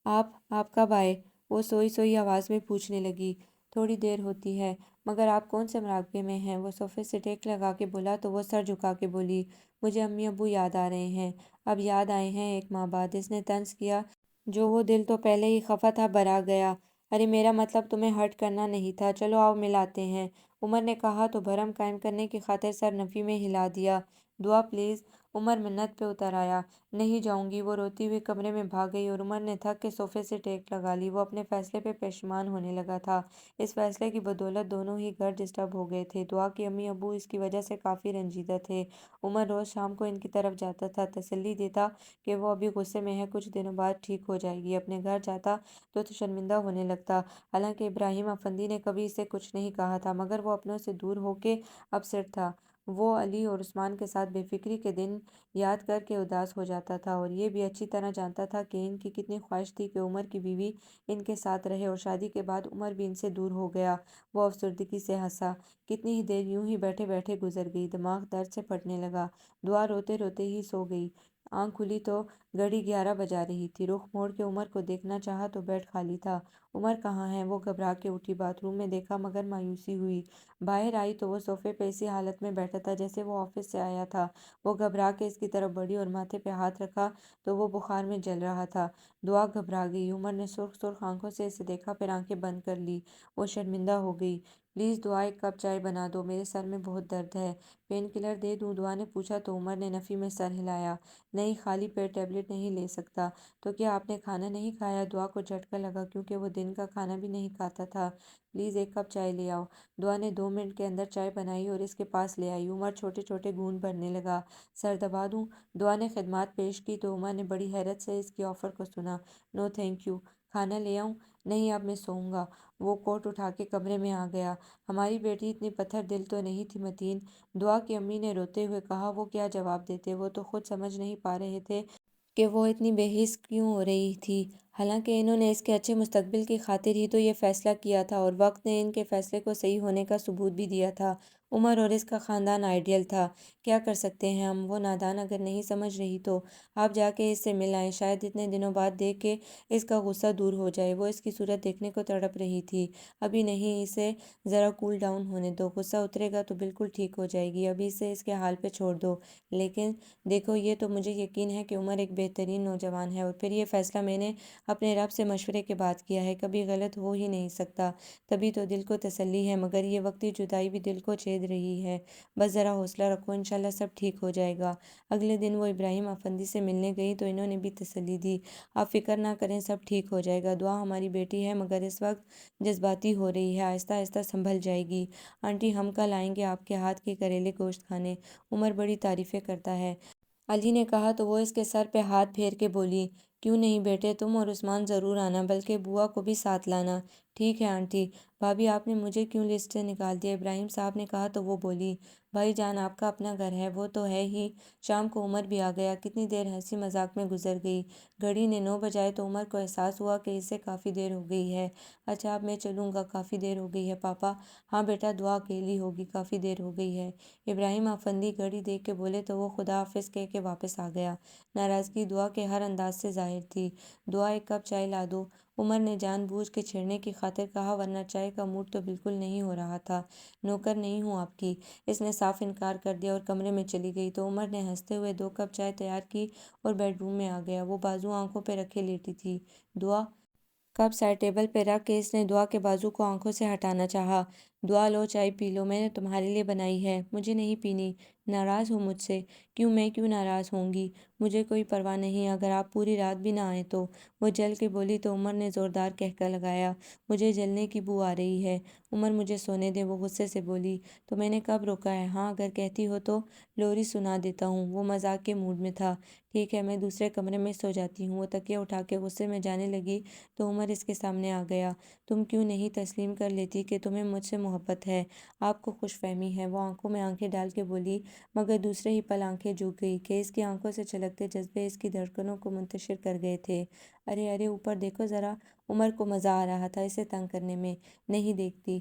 [SPEAKER 1] آپ کب آئے؟ وہ سوئی سوئی آواز میں پوچھنے لگی۔ تھوڑی دیر ہوتی ہے۔ مگر آپ کون سے مراقبے میں ہیں؟ وہ صوفے سے ٹیک لگا کے بولا تو وہ سر جھکا کے بولی، مجھے امی ابو یاد آ رہے ہیں۔ اب یاد آئے ہیں ایک ماہ بعد؟ اس نے طنز کیا۔ جو وہ دل تو پہلے ہی خفا تھا بھرا گیا۔ ارے میرا مطلب تمہیں ہرٹ کرنا نہیں تھا، چلو آؤ ملاتے ہیں، عمر نے کہا تو بھرم قائم کرنے کی خاطر سر نفی میں ہلا دیا۔ دعا پلیز! عمر منت پہ اتر آیا۔ نہیں جاؤں گی۔ وہ روتی ہوئی کمرے میں بھاگ گئی اور عمر نے تھک کے صوفے سے ٹیک لگا لی۔ وہ اپنے فیصلے پہ پشیمان ہونے لگا تھا۔ اس فیصلے کی بدولت دونوں ہی گھر ڈسٹرب ہو گئے تھے۔ دعا کے امی ابو اس کی وجہ سے کافی رنجیدہ تھے۔ عمر روز شام کو ان کی طرف جاتا تھا، تسلی دیتا کہ وہ ابھی غصے میں ہے، کچھ دنوں بعد ٹھیک ہو جائے گی۔ اپنے گھر جاتا تو شرمندہ ہونے لگتا۔ حالانکہ ابراہیم افندی نے کبھی اسے کچھ نہیں کہا تھا، مگر وہ اپنوں سے دور ہو کے اپسیٹ تھا۔ وہ علی اور عثمان کے ساتھ بے فکری کے دن یاد کر کے اداس ہو جاتا تھا، اور یہ بھی اچھی طرح جانتا تھا کہ ان کی کتنی خواہش تھی کہ عمر کی بیوی ان کے ساتھ رہے، اور شادی کے بعد عمر بھی ان سے دور ہو گیا۔ وہ افسردگی سے ہنسا۔ کتنی ہی دیر یوں ہی بیٹھے بیٹھے گزر گئی۔ دماغ درد سے پھٹنے لگا۔ دعا روتے روتے ہی سو گئی۔ آنکھ کھلی تو گھڑی 11 بجا رہی تھی۔ رخ موڑ کے عمر کو دیکھنا چاہا تو بیڈ خالی تھا۔ عمر کہاں ہے؟ وہ گھبرا کے اٹھی۔ باتھ روم میں دیکھا مگر مایوسی ہوئی۔ باہر آئی تو وہ صوفے پہ اسی حالت میں بیٹھا تھا جیسے وہ آفس سے آیا تھا۔ وہ گھبرا کے اس کی طرف بڑھی اور ماتھے پہ ہاتھ رکھا تو وہ بخار میں جل رہا تھا۔ دعا گھبرا گئی۔ عمر نے سرخ سرخ آنکھوں سے اسے دیکھا، پھر آنکھیں بند کر لی۔ وہ شرمندہ ہو گئی۔ پلیز دعا ایک کپ چائے بنا دو، میرے سر میں بہت درد ہے۔ پین کلر دے دوں؟ دعا نے پوچھا تو عمر نے نفی میں سر ہلایا۔ نہیں، خالی پیٹ ٹیبلٹ نہیں لے سکتا۔ تو کیا آپ نے کھانا نہیں کھایا؟ دعا کو جھٹکا لگا کیونکہ وہ دن کا کھانا بھی نہیں کھاتا تھا۔ پلیز ایک کپ چائے لے آؤ۔ دعا نے 2 منٹ کے اندر چائے بنائی اور اس کے پاس لے آئی۔ عمر چھوٹے چھوٹے گھونٹ بھرنے لگا۔ سر دبا دوں؟ دعا نے خدمات پیش کی تو عمر نے بڑی حیرت سے اس کی آفر کو سنا۔ نو تھینک یو۔ کھانا لے آؤں؟ نہیں، اب میں سوؤں گا۔ وہ کوٹ اٹھا کے کمرے میں آ گیا۔ ہماری بیٹی اتنی پتھر دل تو نہیں تھی متین، دعا کی امی نے روتے ہوئے کہا۔ وہ کیا جواب دیتے؟ وہ تو خود سمجھ نہیں پا رہے تھے کہ وہ اتنی بے حس کیوں ہو رہی تھی، حالانکہ انہوں نے اس کے اچھے مستقبل کی خاطر ہی تو یہ فیصلہ کیا تھا، اور وقت نے ان کے فیصلے کو صحیح ہونے کا ثبوت بھی دیا تھا۔ عمر اور اس کا خاندان آئیڈیل تھا۔ کیا کر سکتے ہیں ہم؟ وہ نادان اگر نہیں سمجھ رہی تو آپ جا کے اس سے مل آئیں، شاید اتنے دنوں بعد دیکھ کے اس کا غصہ دور ہو جائے۔ وہ اس کی صورت دیکھنے کو تڑپ رہی تھی۔ ابھی نہیں، اسے ذرا کول ڈاؤن ہونے دو، غصہ اترے گا تو بالکل ٹھیک ہو جائے گی، ابھی اسے اس کے حال پہ چھوڑ دو۔ لیکن دیکھو، یہ تو مجھے یقین ہے کہ عمر ایک بہترین نوجوان ہے، اور پھر یہ فیصلہ میں نے اپنے رب سے مشورے کے بعد کیا ہے، کبھی غلط ہو ہی نہیں سکتا۔ تبھی تو دل کو تسلی ہے، مگر یہ وقتی جدائی بھی دل کو چھید رہی ہے۔ بس ذرا حوصلہ رکھو، انشاءاللہ سب ٹھیک ہو جائے گا۔ اگلے دن وہ ابراہیم افندی سے ملنے گئی تو انہوں نے بھی تسلی دی، آپ فکر نہ کریں، سب ٹھیک ہو جائے گا۔ دعا ہماری بیٹی ہے مگر اس وقت جذباتی ہو رہی ہے، آہستہ آہستہ سنبھل جائے گی۔ آنٹی ہم کل آئیں گے آپ کے ہاتھ کے کریلے گوشت کھانے، عمر بڑی تعریفیں کرتا ہے، علی نے کہا تو وہ اس کے سر پہ ہاتھ پھیر کے بولی، کیوں نہیں بیٹے، تم اور عثمان ضرور آنا، بلکہ بوا کو بھی ساتھ لانا۔ ٹھیک ہے آنٹی۔ بھابھی آپ نے مجھے کیوں لسٹ سے نکال دیا، ابراہیم صاحب نے کہا تو وہ بولی، بھائی جان آپ کا اپنا گھر ہے، وہ تو ہے ہی۔ شام کو عمر بھی آ گیا، کتنی دیر ہنسی مذاق میں گزر گئی۔ گھڑی نے 9 بجائے تو عمر کو احساس ہوا کہ اسے کافی دیر ہو گئی ہے۔ اچھا اب میں چلوں گا، کافی دیر ہو گئی ہے پاپا۔ ہاں بیٹا، دعا اکیلی ہوگی، کافی دیر ہو گئی ہے۔ ابراہیم افندی گھڑی دیکھ کے بولے تو وہ خدا حافظ کہہ کے واپس آ گیا۔ ناراضگی دعا کے ہر انداز سے ظاہر تھی۔ دعا ایک کپ چائے لا دو، عمر نے جان بوجھ کے چھیڑنے کی خاطر کہا، ورنہ چائے کا موڈ تو بالکل نہیں ہو رہا تھا۔ نوکر نہیں ہوں آپ کی، اس نے صاف انکار کر دیا اور کمرے میں چلی گئی تو عمر نے ہنستے ہوئے 2 کپ چائے تیار کی اور بیڈ روم میں آ گیا۔ وہ بازو آنکھوں پہ رکھے لیٹی تھی۔ دعا کپ سائڈ ٹیبل پہ رکھ کے اس نے دعا کے بازو کو آنکھوں سے ہٹانا چاہا۔ دعا لو چائے پی لو، میں نے تمہارے لیے بنائی ہے۔ مجھے نہیں پینی۔ ناراض ہو مجھ سے؟ کیوں، میں کیوں ناراض ہوں گی، مجھے کوئی پرواہ نہیں، اگر آپ پوری رات بھی نہ آئیں تو۔ وہ جل کے بولی تو عمر نے زوردار کہکا لگایا، مجھے جلنے کی بو آ رہی ہے۔ عمر مجھے سونے دے، وہ غصے سے بولی، تو میں نے کب روکا ہے، ہاں اگر کہتی ہو تو لوری سنا دیتا ہوں۔ وہ مذاق کے موڈ میں تھا۔ ٹھیک ہے میں دوسرے کمرے میں سو جاتی ہوں۔ وہ تکیہ اٹھا کے غصے میں جانے لگی تو عمر اس کے سامنے آ گیا، تم کیوں نہیں تسلیم کر لیتی کہ تمہیں مجھ سے محبت ہے، آپ کو خوش فہمی ہے؟ وہ آنکھوں میں آنکھیں ڈال کے بولی، مگر دوسرے ہی پل آنکھیں جھک گئی کہ اس کی آنکھوں سے چھلکتے جذبے اس کی دھڑکنوں کو منتشر کر گئے تھے۔ ارے ارے اوپر دیکھو ذرا۔ عمر کو مزہ آ رہا تھا اسے تنگ کرنے میں۔ نہیں دیکھتی،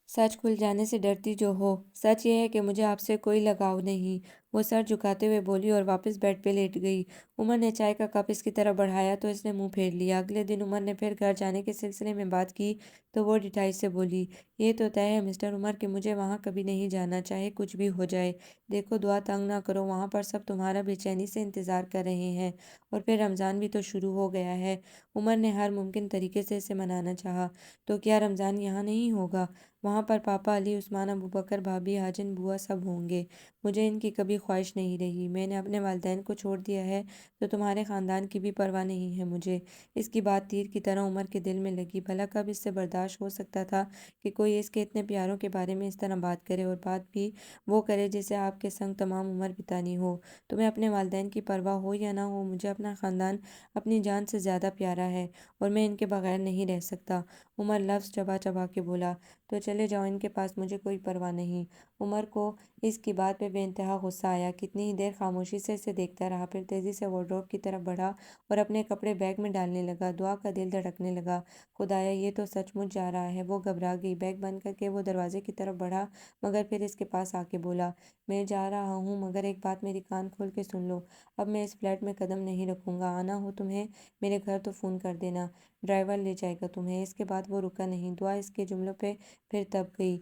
[SPEAKER 1] سچ کھل جانے سے ڈرتی جو ہو۔ سچ یہ ہے کہ مجھے آپ سے کوئی لگاؤ نہیں، وہ سر جھکاتے ہوئے بولی اور واپس بیڈ پہ لیٹ گئی۔ عمر نے چائے کا کپ اس کی طرف بڑھایا تو اس نے منہ پھیر لیا۔ اگلے دن عمر نے پھر گھر جانے کے سلسلے میں بات کی تو وہ ڈٹائی سے بولی، یہ تو طے ہے مسٹر عمر کہ مجھے وہاں کبھی نہیں جانا، چاہے کچھ بھی ہو جائے۔ دیکھو دعا، تنگ نہ کرو، وہاں پر سب تمہارا بے چینی سے انتظار کر رہے ہیں، اور پھر رمضان بھی تو شروع ہو گیا ہے۔ عمر نے ہر ممکن طریقے سے اسے منانا چاہا، تو کیا رمضان یہاں نہیں ہوگا؟ وہاں پر پاپا، علی، عثمان، ابو بکر، بھابھی، حاجن، بوا سب ہوں گے۔ مجھے ان کی کبھی خواہش نہیں رہی، میں نے اپنے والدین کو چھوڑ دیا ہے تو تمہارے خاندان کی بھی پرواہ نہیں ہے مجھے۔ اس کی بات تیر کی طرح عمر کے دل میں لگی، بھلا کب اس سے برداشت ہو سکتا تھا کہ کوئی اس کے اتنے پیاروں کے بارے میں اس طرح بات کرے، اور بات بھی وہ کرے جسے آپ کے سنگ تمام عمر بتانی ہو۔ تمہیں اپنے والدین کی پرواہ ہو یا نہ ہو، مجھے اپنا خاندان اپنی جان سے زیادہ پیارا ہے، اور میں ان کے بغیر نہیں رہ سکتا۔ عمر لفظ چبا چبا کے بولا، تو چلے جاؤ ان کے پاس، مجھے کوئی پرواہ نہیں۔ عمر کو اس کی بات پہ بے انتہا غصہ آیا، کتنی ہی دیر خاموشی سے اسے دیکھتا رہا، پھر تیزی سے وارڈروب کی طرف بڑھا اور اپنے کپڑے بیگ میں ڈالنے لگا۔ دعا کا دل دھڑکنے لگا، خدایا یہ تو سچ مچ جا رہا ہے۔ وہ گھبرا گئی، بیگ بند کر کے وہ دروازے کی طرف بڑھا، مگر پھر اس کے پاس آ کے بولا، میں جا رہا ہوں مگر ایک بات میری کان کھول کے سن لو، اب میں اس فلیٹ میں قدم نہیں رکھوں گا، آنا ہو تمہیں میرے گھر تو فون کر دینا، ڈرائیور لے جائے گا تمہیں۔ اس کے بعد وہ رکا نہیں۔ دعا اس کے جملوں پہ پھر تب گئی،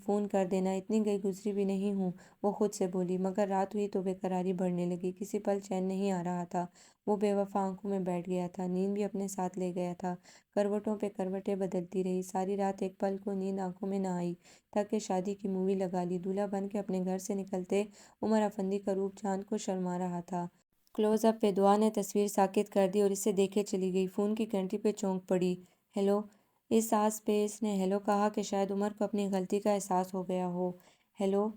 [SPEAKER 1] فون کر دینا، اتنی گئی گزری بھی نہیں ہوں، وہ خود سے بولی، مگر رات ہوئی تو بے قراری بڑھنے لگی، کسی پل چین نہیں آ رہا تھا۔ وہ بے وفا آنکھوں میں بیٹھ گیا تھا، نیند بھی اپنے ساتھ لے گیا تھا، کروٹوں پہ کروٹیں بدلتی رہی، ساری رات ایک پل کو نیند آنکھوں میں نہ آئی، تک کہ شادی کی مووی لگا لی۔ دولہا بن کے اپنے گھر سے نکلتے عمر افندی کا روپ چاند کو شرما رہا تھا۔ کلوز اپ پہ دعا نے تصویر ساکت کر دی اور اسے دیکھے چلی گئی۔ فون کی گھنٹی پہ چونک پڑی، ہیلو! اس آس پہ اس نے ہیلو کہا کہ شاید عمر کو اپنی غلطی کا احساس ہو گیا ہو۔ ہیلو!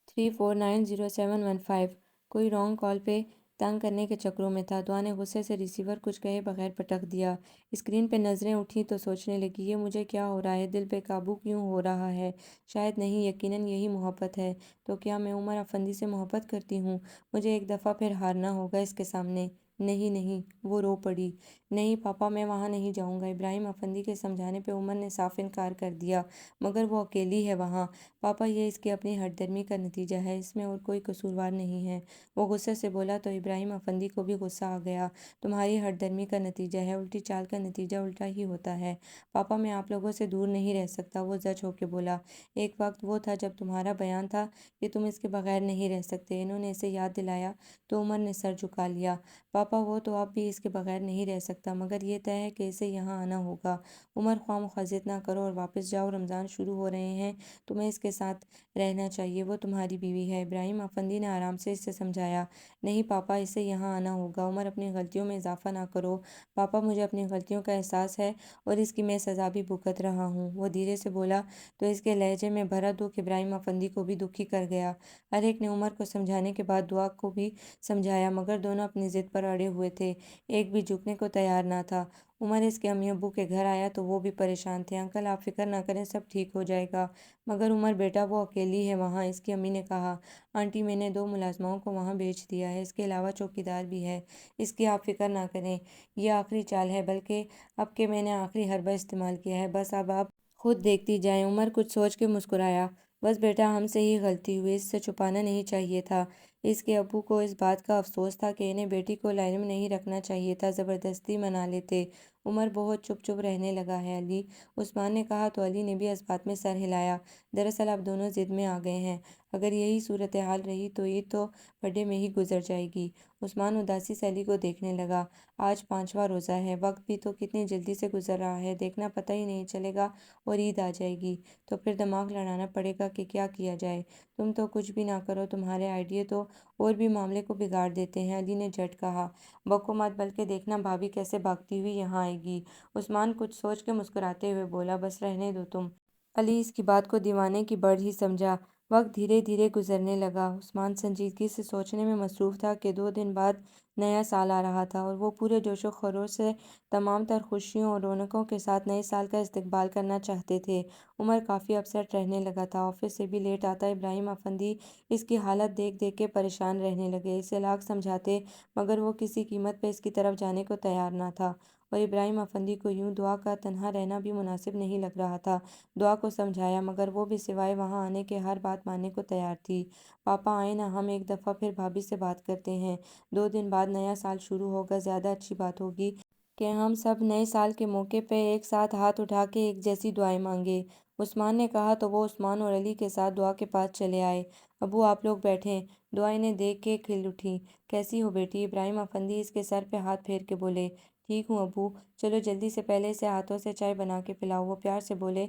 [SPEAKER 1] 34907115، کوئی رانگ کال پہ تنگ کرنے کے چکروں میں تھا۔ دعا نے غصے سے ریسیور کچھ کہے بغیر پٹک دیا۔ اسکرین پہ نظریں اٹھیں تو سوچنے لگی، یہ مجھے کیا ہو رہا ہے، دل بے قابو کیوں ہو رہا ہے؟ شاید نہیں، یقیناً یہی محبت ہے۔ تو کیا میں عمر افندی سے محبت کرتی ہوں؟ مجھے ایک دفعہ پھر ہارنا ہوگا اس کے سامنے۔ نہیں نہیں، وہ رو پڑی، نہیں پاپا میں وہاں نہیں جاؤں گا۔ ابراہیم افندی کے سمجھانے پہ عمر نے صاف انکار کر دیا، مگر وہ اکیلی ہے وہاں پاپا، یہ اس کی اپنی ہٹ درمی کا نتیجہ ہے، اس میں اور کوئی قصوروار نہیں ہے۔ وہ غصے سے بولا تو ابراہیم افندی کو بھی غصہ آ گیا، تمہاری ہٹ درمی کا نتیجہ ہے، الٹی چال کا نتیجہ الٹا ہی ہوتا ہے۔ پاپا میں آپ لوگوں سے دور نہیں رہ سکتا، وہ زج ہو کے بولا، ایک وقت وہ تھا جب تمہارا بیان تھا کہ تم اس کے بغیر نہیں رہ سکتے۔ انہوں نے اسے یاد دلایا تو عمر نے سر جھکا لیا۔ پاپا پاپا وہ تو اب بھی اس کے بغیر نہیں رہ سکتا، مگر یہ طے ہے کہ اسے یہاں آنا ہوگا۔ عمر خواہ مخزت نہ کرو اور واپس جاؤ، رمضان شروع ہو رہے ہیں، تمہیں اس کے ساتھ رہنا چاہیے، وہ تمہاری بیوی ہے۔ ابراہیم افندی نے آرام سے اسے سمجھایا۔ نہیں پاپا، اسے یہاں آنا ہوگا۔ عمر اپنی غلطیوں میں اضافہ نہ کرو پاپا، مجھے اپنی غلطیوں کا احساس ہے اور اس کی میں سزا بھی بھگت رہا ہوں، وہ دھیرے سے بولا تو اس کے لہجے میں بھرا دکھ ابراہیم افندی کو بھی دکھی کر گیا۔ ہر ایک نے عمر کو سمجھانے کے بعد دعا کو بھی سمجھایا، مگر دونوں اپنی ضد پر اڑے ہوئے تھے، ایک بھی جھکنے کو تیار نہ تھا۔ عمر اس کے امی ابو کے گھر آیا تو وہ بھی پریشان تھے۔ انکل آپ فکر نہ کریں، سب ٹھیک ہو جائے گا۔ مگر عمر بیٹا، وہ اکیلی ہے وہاں، اس کی امی نے کہا۔ آنٹی میں نے 2 ملازماؤں کو وہاں بھیج دیا ہے، اس کے علاوہ چوکیدار بھی ہے، اس کی آپ فکر نہ کریں، یہ آخری چال ہے، بلکہ اب کہ میں نے آخری حربہ استعمال کیا ہے، بس اب آپ خود دیکھتی جائیں۔ عمر کچھ سوچ کے مسکرایا۔ بس بیٹا، ہم سے ہی غلطی ہوئی، اس سے چھپانا نہیں چاہیے تھا۔ اس کے ابو کو اس بات کا افسوس تھا کہ انہیں بیٹی کو لائن میں نہیں رکھنا چاہیے تھا، زبردستی منا لیتے۔ عمر بہت چپ چپ رہنے لگا ہے علی، عثمان نے کہا تو علی نے بھی اس بات میں سر ہلایا۔ دراصل اب دونوں ضد میں آ گئے ہیں، اگر یہی صورتحال رہی تو عید تو بڑھے میں ہی گزر جائے گی۔ عثمان اداسی سے علی کو دیکھنے لگا۔ آج 5واں روزہ ہے، وقت بھی تو کتنی جلدی سے گزر رہا ہے، دیکھنا پتہ ہی نہیں چلے گا اور عید آ جائے گی، تو پھر دماغ لڑانا پڑے گا کہ کیا کیا جائے۔ تم تو کچھ بھی نہ کرو، تمہارے آئیڈیے تو اور بھی معاملے کو بگاڑ دیتے ہیں، علی نے جھٹ کہا۔ بکو مت، بلکہ دیکھنا بھابھی کیسے بھاگتی ہوئی یہاں آئے گی۔ عثمان کچھ سوچ کے مسکراتے ہوئے بولا، بس رہنے دو تم۔ علی اس کی بات کو دیوانے کی بڑھ ہی سمجھا۔ وقت دھیرے دھیرے گزرنے لگا۔ عثمان سنجیدگی سے سوچنے میں مصروف تھا کہ 2 دن بعد نیا سال آ رہا تھا اور وہ پورے جوش و خروش سے تمام تر خوشیوں اور رونقوں کے ساتھ نئے سال کا استقبال کرنا چاہتے تھے۔ عمر کافی اپسیٹ رہنے لگا تھا، آفس سے بھی لیٹ آتا۔ ابراہیم افندی اس کی حالت دیکھ دیکھ کے پریشان رہنے لگے، اسے لاکھ سمجھاتے مگر وہ کسی قیمت پہ اس کی طرف جانے کو تیار نہ تھا، اور ابراہیم افندی کو یوں دعا کا تنہا رہنا بھی مناسب نہیں لگ رہا تھا۔ دعا کو سمجھایا مگر وہ بھی سوائے وہاں آنے کے ہر بات ماننے کو تیار تھی۔ پاپا آئیں نا، ہم ایک دفعہ پھر بھابھی سے بات کرتے ہیں، 2 دن بعد نیا سال شروع ہوگا، زیادہ اچھی بات ہوگی کہ ہم سب نئے سال کے موقع پہ ایک ساتھ ہاتھ اٹھا کے ایک جیسی دعائیں مانگیں، عثمان نے کہا تو وہ عثمان اور علی کے ساتھ دعا کے پاس چلے آئے۔ ابو آپ لوگ بیٹھیں، دعا انہیں دیکھ کے کھل اٹھی۔ کیسی ہو بیٹی؟ ابراہیم افندی اس کے سر پہ ہاتھ پھیر کے بولے۔ ٹھیک ہوں ابو، چلو جلدی سے پہلے اسے ہاتھوں سے چائے بنا کے پلاؤ، وہ پیار سے بولے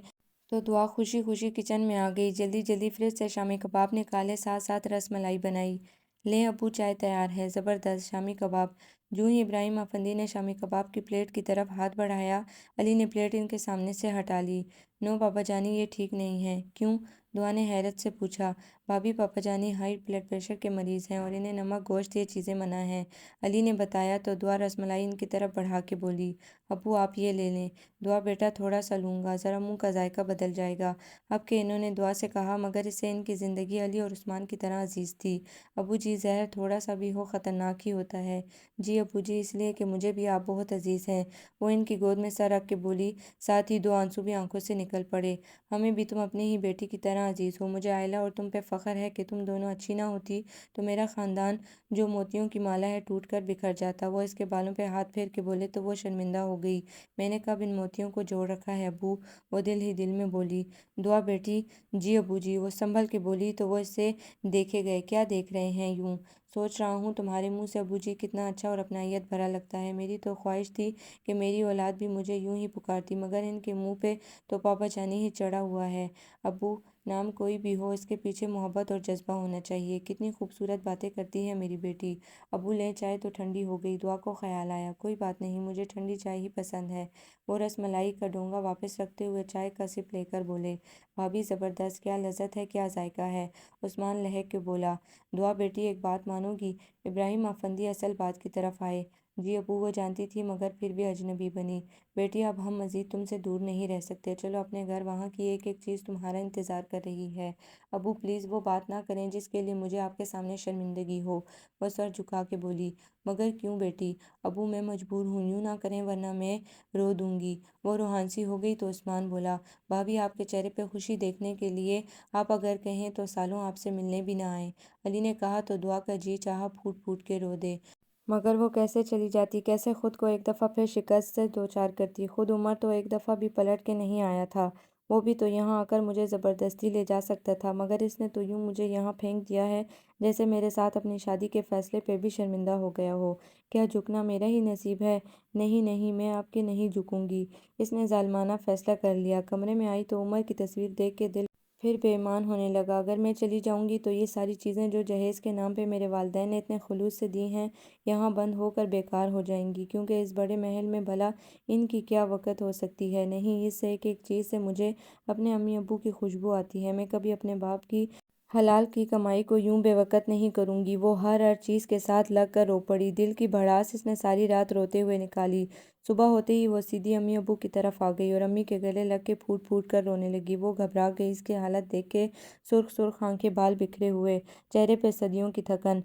[SPEAKER 1] تو دعا خوشی خوشی کچن میں آ گئی، جلدی جلدی فریج سے شامی کباب نکالے، ساتھ ساتھ رس ملائی بنائی۔ لیں ابو، چائے تیار ہے۔ زبردست شامی کباب۔ جوں ہی ابراہیم افندی نے شامی کباب کی پلیٹ کی طرف ہاتھ بڑھایا، علی نے پلیٹ ان کے سامنے سے ہٹا لی۔ نو پاپا جانی، یہ ٹھیک نہیں ہے۔ کیوں؟ دعا نے حیرت سے پوچھا۔ بھابھی پاپا جانی ہائی بلڈ پریشر کے مریض ہیں اور انہیں نمک گوشت یہ چیزیں منع ہیں، علی نے بتایا تو دعا رس ملائی ان کی طرف بڑھا کے بولی۔ ابو آپ یہ لے لیں۔ دعا بیٹا تھوڑا سا لوں گا، ذرا منہ کا ذائقہ بدل جائے گا، اب کہ انہوں نے دعا سے کہا، مگر اسے ان کی زندگی علی اور عثمان کی طرح عزیز تھی۔ ابو جی، زہر تھوڑا سا بھی ہو خطرناک ہی ہوتا ہے۔ جی ابو جی، اس لیے کہ مجھے بھی آپ بہت عزیز ہیں، وہ ان کی گود میں سر رکھ کے بولی، ساتھ ہی 2 آنسو بھی آنکھوں سے نکل پڑے۔ ہمیں بھی تم اپنی ہی بیٹی کی طرح عزیز ہو، مجھے عائلہ اور تم پہ فخر ہے کہ تم دونوں اچھی نہ ہوتی تو میرا خاندان جو موتیوں کی مالا ہے ٹوٹ کر بکھر جاتا۔ وہ اس کے بالوں پہ ہاتھ پھیر کے بولے تو وہ شرمندہ ہو گئی۔ میں نے کب ان موتیوں کو جوڑ رکھا ہے ابو، وہ دل ہی دل میں بولی۔ دعا بیٹی، جی ابو جی، وہ سنبھل کے بولی تو وہ اسے دیکھے گئے۔ کیا دیکھ رہے ہیں یوں؟ سوچ رہا ہوں تمہارے منہ سے ابو جی کتنا اچھا اور اپنائیت بھرا لگتا ہے، میری تو خواہش تھی کہ میری اولاد بھی مجھے یوں ہی پکارتی، مگر ان کے منہ پہ تو پاپا جانی ہی چڑھا ہوا ہے۔ ابو، نام کوئی بھی ہو، اس کے پیچھے محبت اور جذبہ ہونا چاہیے، کتنی خوبصورت باتیں کرتی ہے میری بیٹی۔ ابو لیں چائے تو ٹھنڈی ہو گئی۔ دعا کو خیال آیا، کوئی بات نہیں، مجھے ٹھنڈی چائے ہی پسند ہے۔ وہ رس ملائی کا ڈونگا واپس رکھتے ہوئے چائے کا سپ لے کر بولے، بھابھی زبردست، کیا لذت ہے، کیا ذائقہ ہے۔ عثمان لہک کے بولا۔ دعا بیٹی ایک بات مانو گی؟ ابراہیم افندی اصل بات کی طرف آئے۔ جی ابو، وہ جانتی تھی مگر پھر بھی اجنبی بنی۔ بیٹی اب ہم مزید تم سے دور نہیں رہ سکتے، چلو اپنے گھر، وہاں کی ایک ایک چیز تمہارا انتظار کر رہی ہے۔ ابو پلیز وہ بات نہ کریں جس کے لیے مجھے آپ کے سامنے شرمندگی ہو، وہ سر جھکا کے بولی۔ مگر کیوں بیٹی؟ ابو میں مجبور ہوں، یوں نہ کریں ورنہ میں رو دوں گی۔ وہ روحانسی ہو گئی تو عثمان بولا، بھابھی آپ کے چہرے پہ خوشی دیکھنے کے لیے آپ اگر کہیں تو سالوں آپ سے ملنے بھی نہ آئیں، علی نے کہا تو دعا کا جی چاہا پھوٹ پھوٹ کے رو دے، مگر وہ کیسے چلی جاتی، کیسے خود کو ایک دفعہ پھر شکست سے دوچار کرتی۔ خود عمر تو ایک دفعہ بھی پلٹ کے نہیں آیا تھا، وہ بھی تو یہاں آ کر مجھے زبردستی لے جا سکتا تھا، مگر اس نے تو یوں مجھے یہاں پھینک دیا ہے جیسے میرے ساتھ اپنی شادی کے فیصلے پہ بھی شرمندہ ہو گیا ہو۔ کیا جھکنا میرا ہی نصیب ہے؟ نہیں نہیں، میں آپ کے نہیں جھکوں گی۔ اس نے ظالمانہ فیصلہ کر لیا۔ کمرے میں آئی تو عمر کی تصویر دیکھ کے دل پھر بے ایمان ہونے لگا۔ اگر میں چلی جاؤں گی تو یہ ساری چیزیں جو جہیز کے نام پہ میرے والدین نے اتنے خلوص سے دی ہیں یہاں بند ہو کر بیکار ہو جائیں گی، کیونکہ اس بڑے محل میں بھلا ان کی کیا وقت ہو سکتی ہے۔ نہیں، اس ایک ایک چیز سے مجھے اپنے امی ابو کی خوشبو آتی ہے۔ میں کبھی اپنے باپ کی حلال کی کمائی کو یوں بے وقت نہیں کروں گی۔ وہ ہر چیز کے ساتھ لگ کر رو پڑی۔ دل کی بھڑاس اس نے ساری رات روتے ہوئے نکالی۔ صبح ہوتے ہی وہ سیدھی امی ابو کی طرف آ گئی اور امی کے گلے لگ کے پھوٹ پھوٹ کر رونے لگی۔ وہ گھبرا گئی اس کی حالت دیکھ کے، سرخ سرخ آنکھیں، بال بکھرے ہوئے، چہرے پہ صدیوں کی تھکن۔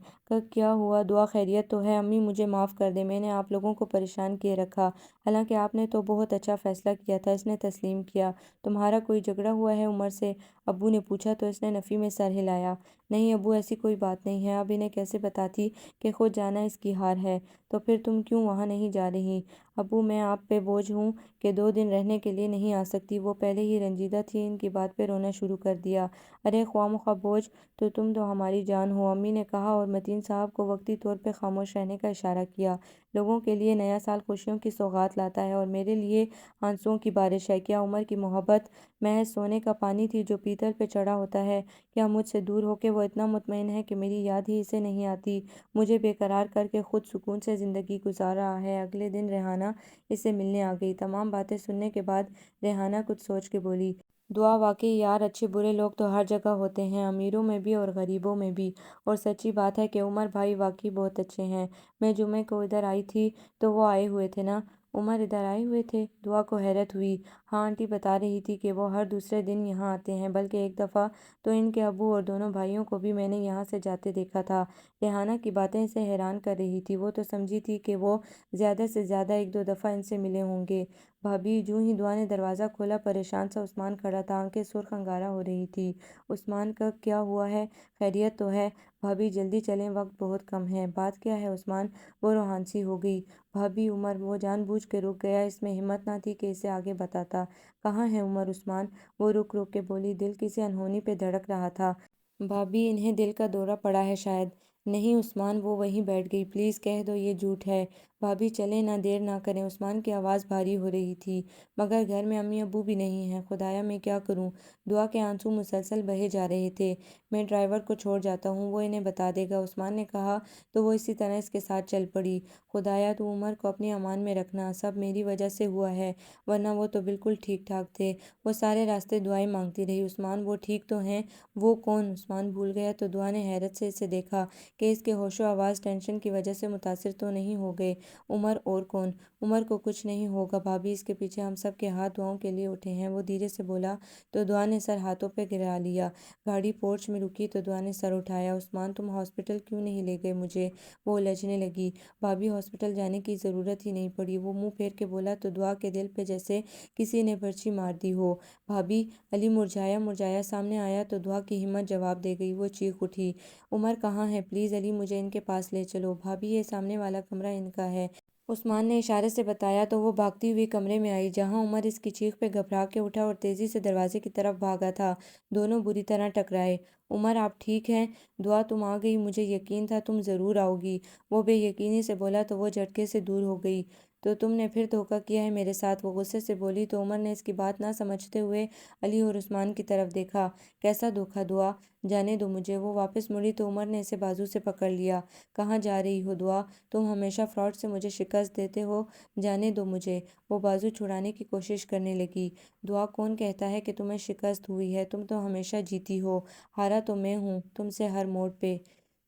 [SPEAKER 1] کیا ہوا؟ دعا خیریت تو ہے؟ امی مجھے معاف کر دیں، میں نے آپ لوگوں کو پریشان کیے رکھا، حالانکہ آپ نے تو بہت اچھا فیصلہ کیا تھا۔ اس نے تسلیم کیا۔ تمہارا کوئی جھگڑا ہوا ہے عمر سے؟ ابو نے پوچھا تو اس نے نفی میں سر ہلایا۔ نہیں ابو، ایسی کوئی بات نہیں ہے۔ اب انہیں کیسے بتاتی کہ خود جانا اس کی ہار ہے؟ تو پھر تم کیوں وہاں نہیں جا رہی؟ ابو میں آپ پہ بوجھ ہوں کہ 2 دن رہنے کے لیے نہیں آ سکتی؟ وہ پہلے ہی رنجیدہ تھی، ان کی بات پہ رونا شروع کر دیا۔ ارے خواہ مخواہ بوجھ تو تم تو ہماری جان ہو، امی نے کہا اور متین صاحب کو وقتی طور پہ خاموش رہنے کا اشارہ کیا۔ لوگوں کے لیے نیا سال خوشیوں کی سوغات لاتا ہے اور میرے لیے آنسوؤں کی بارش ہے۔ کیا عمر کی محبت محض سونے کا پانی تھی جو پیتل پہ چڑھا ہوتا ہے؟ کیا مجھ سے دور ہو کے وہ اتنا مطمئن ہے کہ میری یاد ہی اسے نہیں آتی؟ مجھے بے قرار کر کے خود سکون سے زندگی گزار رہا ہے۔ اگلے دن ریحانہ اس سے ملنے آ گئی۔ تمام باتیں سننے کے بعد ریحانہ کچھ سوچ کے بولی، دعا واقعی یار، اچھے برے لوگ تو ہر جگہ ہوتے ہیں، امیروں میں بھی اور غریبوں میں بھی، اور سچی بات ہے کہ عمر بھائی واقعی بہت اچھے ہیں۔ میں جمعے کو ادھر آئی تھی تو وہ آئے ہوئے تھے نا؟ عمر ادھر آئے ہوئے تھے؟ دعا کو حیرت ہوئی۔ ہاں آنٹی بتا رہی تھی کہ وہ ہر دوسرے دن یہاں آتے ہیں، بلکہ ایک دفعہ تو ان کے ابو اور دونوں بھائیوں کو بھی میں نے یہاں سے جاتے دیکھا تھا۔ ریحانہ کی باتیں اسے حیران کر رہی تھی۔ وہ تو سمجھی تھی کہ وہ زیادہ سے زیادہ 1-2 دفعہ ان سے ملے ہوں گے۔ بھابھی، جوں ہی دعا نے دروازہ کھولا پریشان سا عثمان کھڑا تھا، آنکھیں سرخ انگارہ ہو رہی تھی۔ عثمان کا کیا ہوا ہے؟ خیریت تو ہے؟ بھابھی جلدی چلیں، وقت بہت کم ہے۔ بات کیا ہے عثمان؟ وہ روحان سی ہو گئی۔ بھابھی عمر، وہ جان بوجھ کے رک گیا، اس میں ہمت نہ تھی کہ اسے آگے بتاتا۔ کہاں ہے عمر؟ عثمان، وہ رک رک کے بولی، دل کسی انہونی پہ دھڑک رہا تھا۔ بھابھی انہیں دل کا دورہ پڑا ہے شاید۔ نہیں عثمان، وہ وہیں بیٹھ گئی، پلیز کہہ دو یہ جھوٹ ہے۔ بھابھی چلیں نہ، دیر نہ کریں۔ عثمان کی آواز بھاری ہو رہی تھی۔ مگر گھر میں امی ابو بھی نہیں ہیں، خدایا میں کیا کروں؟ دعا کے آنسو مسلسل بہے جا رہے تھے۔ میں ڈرائیور کو چھوڑ جاتا ہوں، وہ انہیں بتا دے گا، عثمان نے کہا تو وہ اسی طرح اس کے ساتھ چل پڑی۔ خدایا تو عمر کو اپنی امان میں رکھنا، سب میری وجہ سے ہوا ہے، ورنہ وہ تو بالکل ٹھیک ٹھاک تھے۔ وہ سارے راستے دعائیں مانگتی رہی، عثمان وہ ٹھیک تو ہیں؟ وہ کون؟ عثمان بھول گیا تو دعا نے حیرت سے اسے دیکھا کہ اس کے ہوش و آواز ٹینشن کی وجہ سے متاثر تو نہیں ہو گئے۔ عمر اور کون؟ عمر کو کچھ نہیں ہوگا بھابھی، اس کے پیچھے ہم سب کے ہاتھ دعاؤں کے لیے اٹھے ہیں، وہ دھیرے سے بولا تو دعا نے سر ہاتھوں پہ گرا لیا۔ گاڑی پورچ میں رکی تو دعا نے سر اٹھایا۔ عثمان تم ہاسپٹل کیوں نہیں لے گئے مجھے؟ وہ الجھنے لگی۔ بھابھی ہاسپٹل جانے کی ضرورت ہی نہیں پڑی، وہ منہ پھیر کے بولا تو دعا کے دل پہ جیسے کسی نے برچھی مار دی ہو۔ بھابھی، علی مرجھایا مرجھایا سامنے آیا تو دعا کی ہمت جواب دے گئی، وہ چیخ اٹھی، عمر کہاں ہے؟ پلیز علی مجھے ان کے پاس لے چلو۔ بھابھی یہ سامنے والا کمرہ ان کا ہے، عثمان نے اشارے سے بتایا تو وہ بھاگتی ہوئی کمرے میں آئی جہاں عمر اس کی چیخ پہ گھبرا کے اٹھا اور تیزی سے دروازے کی طرف بھاگا تھا۔ دونوں بری طرح ٹکرائے۔ عمر آپ ٹھیک ہیں؟ دعا تم آ گئی، مجھے یقین تھا تم ضرور آؤ گی، وہ بے یقینی سے بولا تو وہ جھٹکے سے دور ہو گئی۔ تو تم نے پھر دھوکہ کیا ہے میرے ساتھ، وہ غصے سے بولی تو عمر نے اس کی بات نہ سمجھتے ہوئے علی اور عثمان کی طرف دیکھا۔ کیسا دھوکہ دعا؟ جانے دو مجھے۔ وہ واپس مڑی تو عمر نے اسے بازو سے پکڑ لیا۔ کہاں جا رہی ہو دعا؟ تم ہمیشہ فراڈ سے مجھے شکست دیتے ہو، جانے دو مجھے۔ وہ بازو چھڑانے کی کوشش کرنے لگی۔ دعا کون کہتا ہے کہ تمہیں شکست ہوئی ہے، تم تو ہمیشہ جیتی ہو، ہارا تو میں ہوں تم سے ہر موڑ پہ،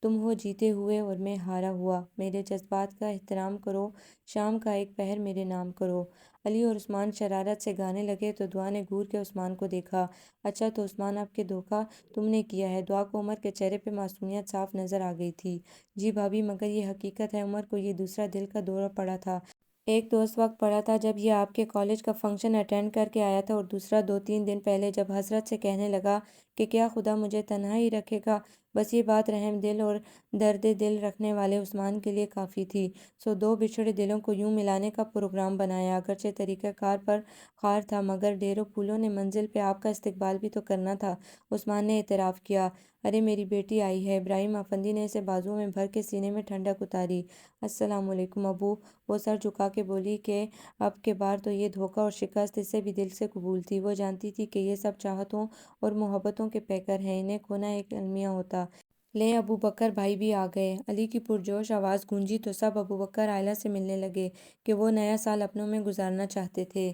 [SPEAKER 1] تم ہو جیتے ہوئے اور میں ہارا ہوا، میرے جذبات کا احترام کرو، شام کا ایک پہر میرے نام کرو۔ علی اور عثمان شرارت سے گانے لگے تو دعا نے گور کے عثمان کو دیکھا۔ اچھا تو عثمان اب کہ دھوکہ تم نے کیا ہے؟ دعا کو عمر کے چہرے پہ معصومیت صاف نظر آ گئی تھی۔ جی بھابھی، مگر یہ حقیقت ہے، عمر کو یہ دوسرا دل کا دورہ پڑا تھا۔ ایک تو اس وقت پڑا تھا جب یہ آپ کے کالج کا فنکشن اٹینڈ کر کے آیا تھا، اور دوسرا 2-3 دن پہلے جب حسرت سے کہنے لگا کہ کیا خدا مجھے تنہا ہی رکھے گا، بس یہ بات رحم دل اور درد دل رکھنے والے عثمان کے لیے کافی تھی۔ سو دو بچھڑے دلوں کو یوں ملانے کا پروگرام بنایا۔ اگرچہ طریقہ کار پر خار تھا مگر ڈیروں پھولوں نے منزل پہ آپ کا استقبال بھی تو کرنا تھا۔ عثمان نے اعتراف کیا۔ ارے میری بیٹی آئی ہے۔ ابراہیم افندی نے اسے بازوؤں میں بھر کے سینے میں ٹھنڈک اتاری۔ السلام علیکم ابو، وہ سر جھکا کے بولی کہ اب کے بار تو یہ دھوکہ اور شکست اسے بھی دل سے قبول تھی۔ وہ جانتی تھی کہ یہ سب چاہتوں اور محبتوں کے پیکر ہیں، انہیں کھونا ایک المیہ ہوتا۔ لیں ابو بکر بھائی بھی آ گئے۔ علی کی پرجوش آواز گونجی تو سب ابو بکر عائلہ سے ملنے لگے کہ وہ نیا سال اپنوں میں گزارنا چاہتے تھے۔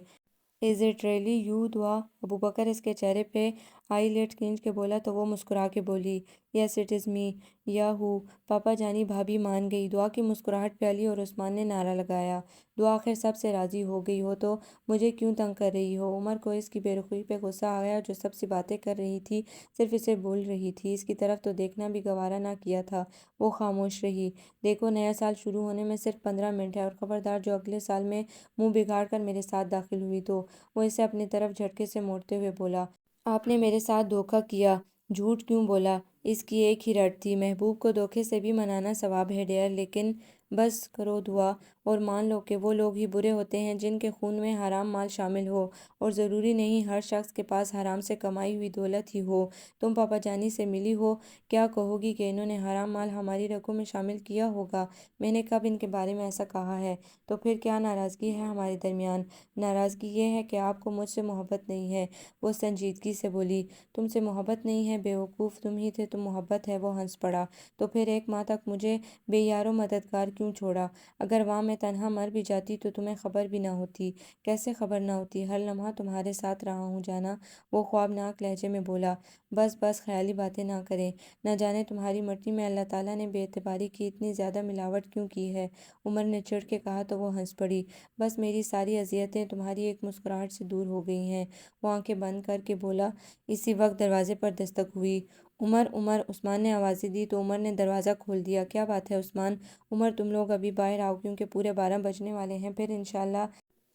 [SPEAKER 1] "از اٹ ریئلی یو دعا؟" ابو بکر اس کے چہرے پہ آئی لڈ کھینچ کے بولا تو وہ مسکرا کے بولی، "yes it is me Yahoo پاپا جانی بھابھی مان گئی"۔ دعا کی مسکراہٹ پہ علی اور عثمان نے نعرہ لگایا، "دعا آخر سب سے راضی ہو گئی ہو تو مجھے کیوں تنگ کر رہی ہو؟" عمر کو اس کی بے رخی پہ غصہ آ گیا، جو سب سے باتیں کر رہی تھی صرف اسے بول رہی تھی، اس کی طرف تو دیکھنا بھی گوارا نہ کیا تھا۔ وہ خاموش رہی۔ "دیکھو نیا سال شروع ہونے میں صرف 15 منٹ ہے، اور خبردار جو اگلے سال میں منہ بگاڑ کر میرے ساتھ داخل ہوئی تو"۔ وہ اسے اپنی طرف جھٹکے سے موڑتے ہوئے بولا، "آپ نے میرے ساتھ دھوکہ کیا، جھوٹ کیوں بولا؟" اس کی ایک ہی رٹ تھی، "محبوب کو دھوکے سے بھی منانا ثواب ہے ڈیئر، لیکن"۔ "بس کرو دعا، اور مان لو کہ وہ لوگ ہی برے ہوتے ہیں جن کے خون میں حرام مال شامل ہو، اور ضروری نہیں ہر شخص کے پاس حرام سے کمائی ہوئی دولت ہی ہو۔ تم پاپا جانی سے ملی ہو، کیا کہو گی کہ انہوں نے حرام مال ہماری رگوں میں شامل کیا ہوگا؟ میں نے کب ان کے بارے میں ایسا کہا ہے؟ تو پھر کیا ناراضگی ہے ہمارے درمیان؟ ناراضگی یہ ہے کہ آپ کو مجھ سے محبت نہیں ہے"۔ وہ سنجیدگی سے بولی، "تم سے محبت نہیں ہے بے وقوف، تم ہی تھے تم محبت ہے"۔ وہ ہنس پڑا، "تو پھر ایک ماہ تک مجھے بے یار و مددگار کیوں چھوڑا؟ اگر وہاں میں تنہا مر بھی جاتی تو تمہیں خبر بھی نہ ہوتی"۔ "کیسے خبر نہ ہوتی؟ ہر لمحہ تمہارے ساتھ رہا ہوں جانا"۔ وہ خوابناک لہجے میں بولا، "بس بس خیالی باتیں نہ کریں، نہ جانے تمہاری مٹی میں اللہ تعالیٰ نے بے اعتباری کی اتنی زیادہ ملاوٹ کیوں کی ہے"۔ عمر نے چڑھ کے کہا تو وہ ہنس پڑی، "بس میری ساری اذیتیں تمہاری ایک مسکراہٹ سے دور ہو گئی ہیں"۔ وہ آنکھیں بند کر کے بولا۔ اسی وقت دروازے پر دستک ہوئی۔ "عمر عمر"۔ عثمان نے آوازیں دی تو عمر نے دروازہ کھول دیا۔ "کیا بات ہے عثمان؟" "عمر تم لوگ ابھی باہر آؤ، کیونکہ پورے 12 بجنے والے ہیں، پھر انشاءاللہ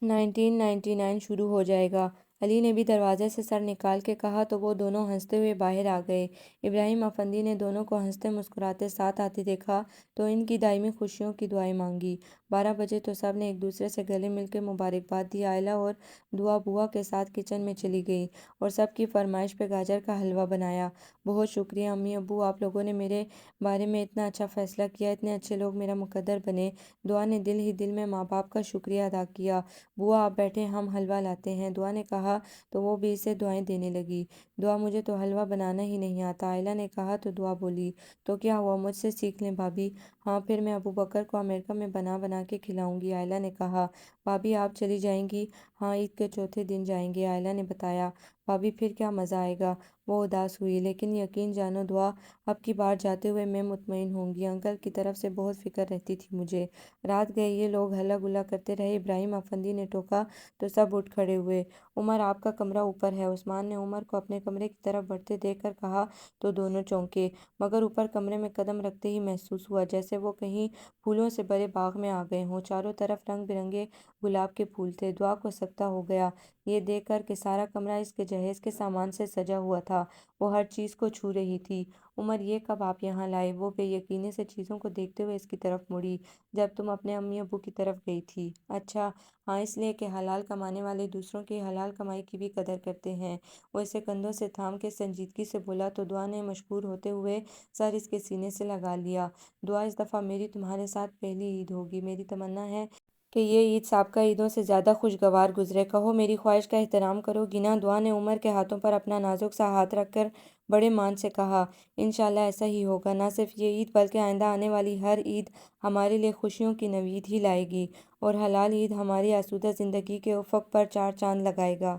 [SPEAKER 1] 1999 شروع ہو جائے گا"۔ علی نے بھی دروازے سے سر نکال کے کہا تو وہ دونوں ہنستے ہوئے باہر آ گئے۔ ابراہیم افندی نے دونوں کو ہنستے مسکراتے ساتھ آتے دیکھا تو ان کی دائمی خوشیوں کی دعائیں مانگی۔ 12 بجے تو سب نے ایک دوسرے سے گلے مل کے مبارکباد دی۔ عائلہ اور دعا بوا کے ساتھ کچن میں چلی گئیں اور سب کی فرمائش پہ گاجر کا حلوہ بنایا۔ "بہت شکریہ امی ابو، آپ لوگوں نے میرے بارے میں اتنا اچھا فیصلہ کیا، اتنے اچھے لوگ میرا مقدر بنے"۔ دعا نے دل ہی دل میں ماں باپ کا شکریہ ادا کیا۔ "بوا آپ بیٹھیں، ہم حلوہ لاتے ہیں"۔ دعا نے کہا تو وہ بھی اسے دعائیں دینے لگی۔ "دعا مجھے تو حلوہ بنانا ہی نہیں آتا"۔ عائلہ نے کہا تو دعا بولی، "تو کیا ہوا، مجھ سے سیکھ لیں بھابھی"۔ "ہاں پھر میں ابو بکر کو امریکہ میں بنا بنا کے کھلاؤں گی"۔ عائلہ نے کہا۔ "بھابھی آپ چلی جائیں گی"۔ "ہاں عید کے چوتھے دن جائیں گے"۔ عائلہ نے بتایا۔ "بھابھی پھر کیا مزہ آئے گا"۔ وہ اداس ہوئی، "لیکن یقین جانو دعا، اب کی بار جاتے ہوئے میں مطمئن ہوں گی، انکل کی طرف سے بہت فکر رہتی تھی مجھے"۔ رات گئے یہ لوگ ہلا گلا کرتے رہے۔ ابراہیم افندی نے ٹوکا تو سب اٹھ کھڑے ہوئے۔ "عمر آپ کا کمرہ اوپر ہے"۔ عثمان نے عمر کو اپنے کمرے کی طرف بڑھتے دیکھ کر کہا تو دونوں چونکے، مگر اوپر کمرے میں قدم رکھتے ہی محسوس ہوا جیسے وہ کہیں پھولوں سے بھرے باغ میں آ گئے ہوں۔ چاروں طرف رنگ برنگے گلاب کے پھول تھے۔ دعا کو سکتہ ہو گیا یہ دیکھ کر کہ سارا کمرہ اس کے جہیز کے سامان سے سجا ہوا تھا، وہ ہر چیز کو چھو رہی تھی۔ "عمر یہ کب آپ یہاں لائے؟" وہ بے یقینی سے چیزوں کو دیکھتے ہوئے اس کی طرف مڑی۔ "جب تم اپنے امی ابو کی طرف گئی تھی"۔ "اچھا، ہاں اس لیے کہ حلال کمانے والے دوسروں کی حلال کمائی کی بھی قدر کرتے ہیں"۔ وہ اسے کندھوں سے تھام کے سنجیدگی سے بولا تو دعا نے مشکور ہوتے ہوئے سر اس کے سینے سے لگا لیا۔ "دعا اس دفعہ میری تمہارے ساتھ پہلی عید ہوگی، میری تمنا ہے کہ یہ عید سابقہ عیدوں سے زیادہ خوشگوار گزرے، کہو میری خواہش کا احترام کرو گی نا"۔ دعا نے عمر کے ہاتھوں پر اپنا نازک سا ہاتھ رکھ کر بڑے مان سے کہا، "انشاءاللہ ایسا ہی ہوگا، نہ صرف یہ عید بلکہ آئندہ آنے والی ہر عید ہمارے لیے خوشیوں کی نوید ہی لائے گی، اور حلال عید ہماری آسودہ زندگی کے افق پر چار چاند لگائے گا"۔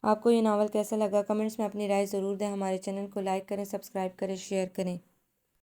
[SPEAKER 1] آپ کو یہ ناول کیسا لگا، کمنٹس میں اپنی رائے ضرور دیں۔ ہمارے چینل کو لائک کریں، سبسکرائب کریں، شیئر کریں۔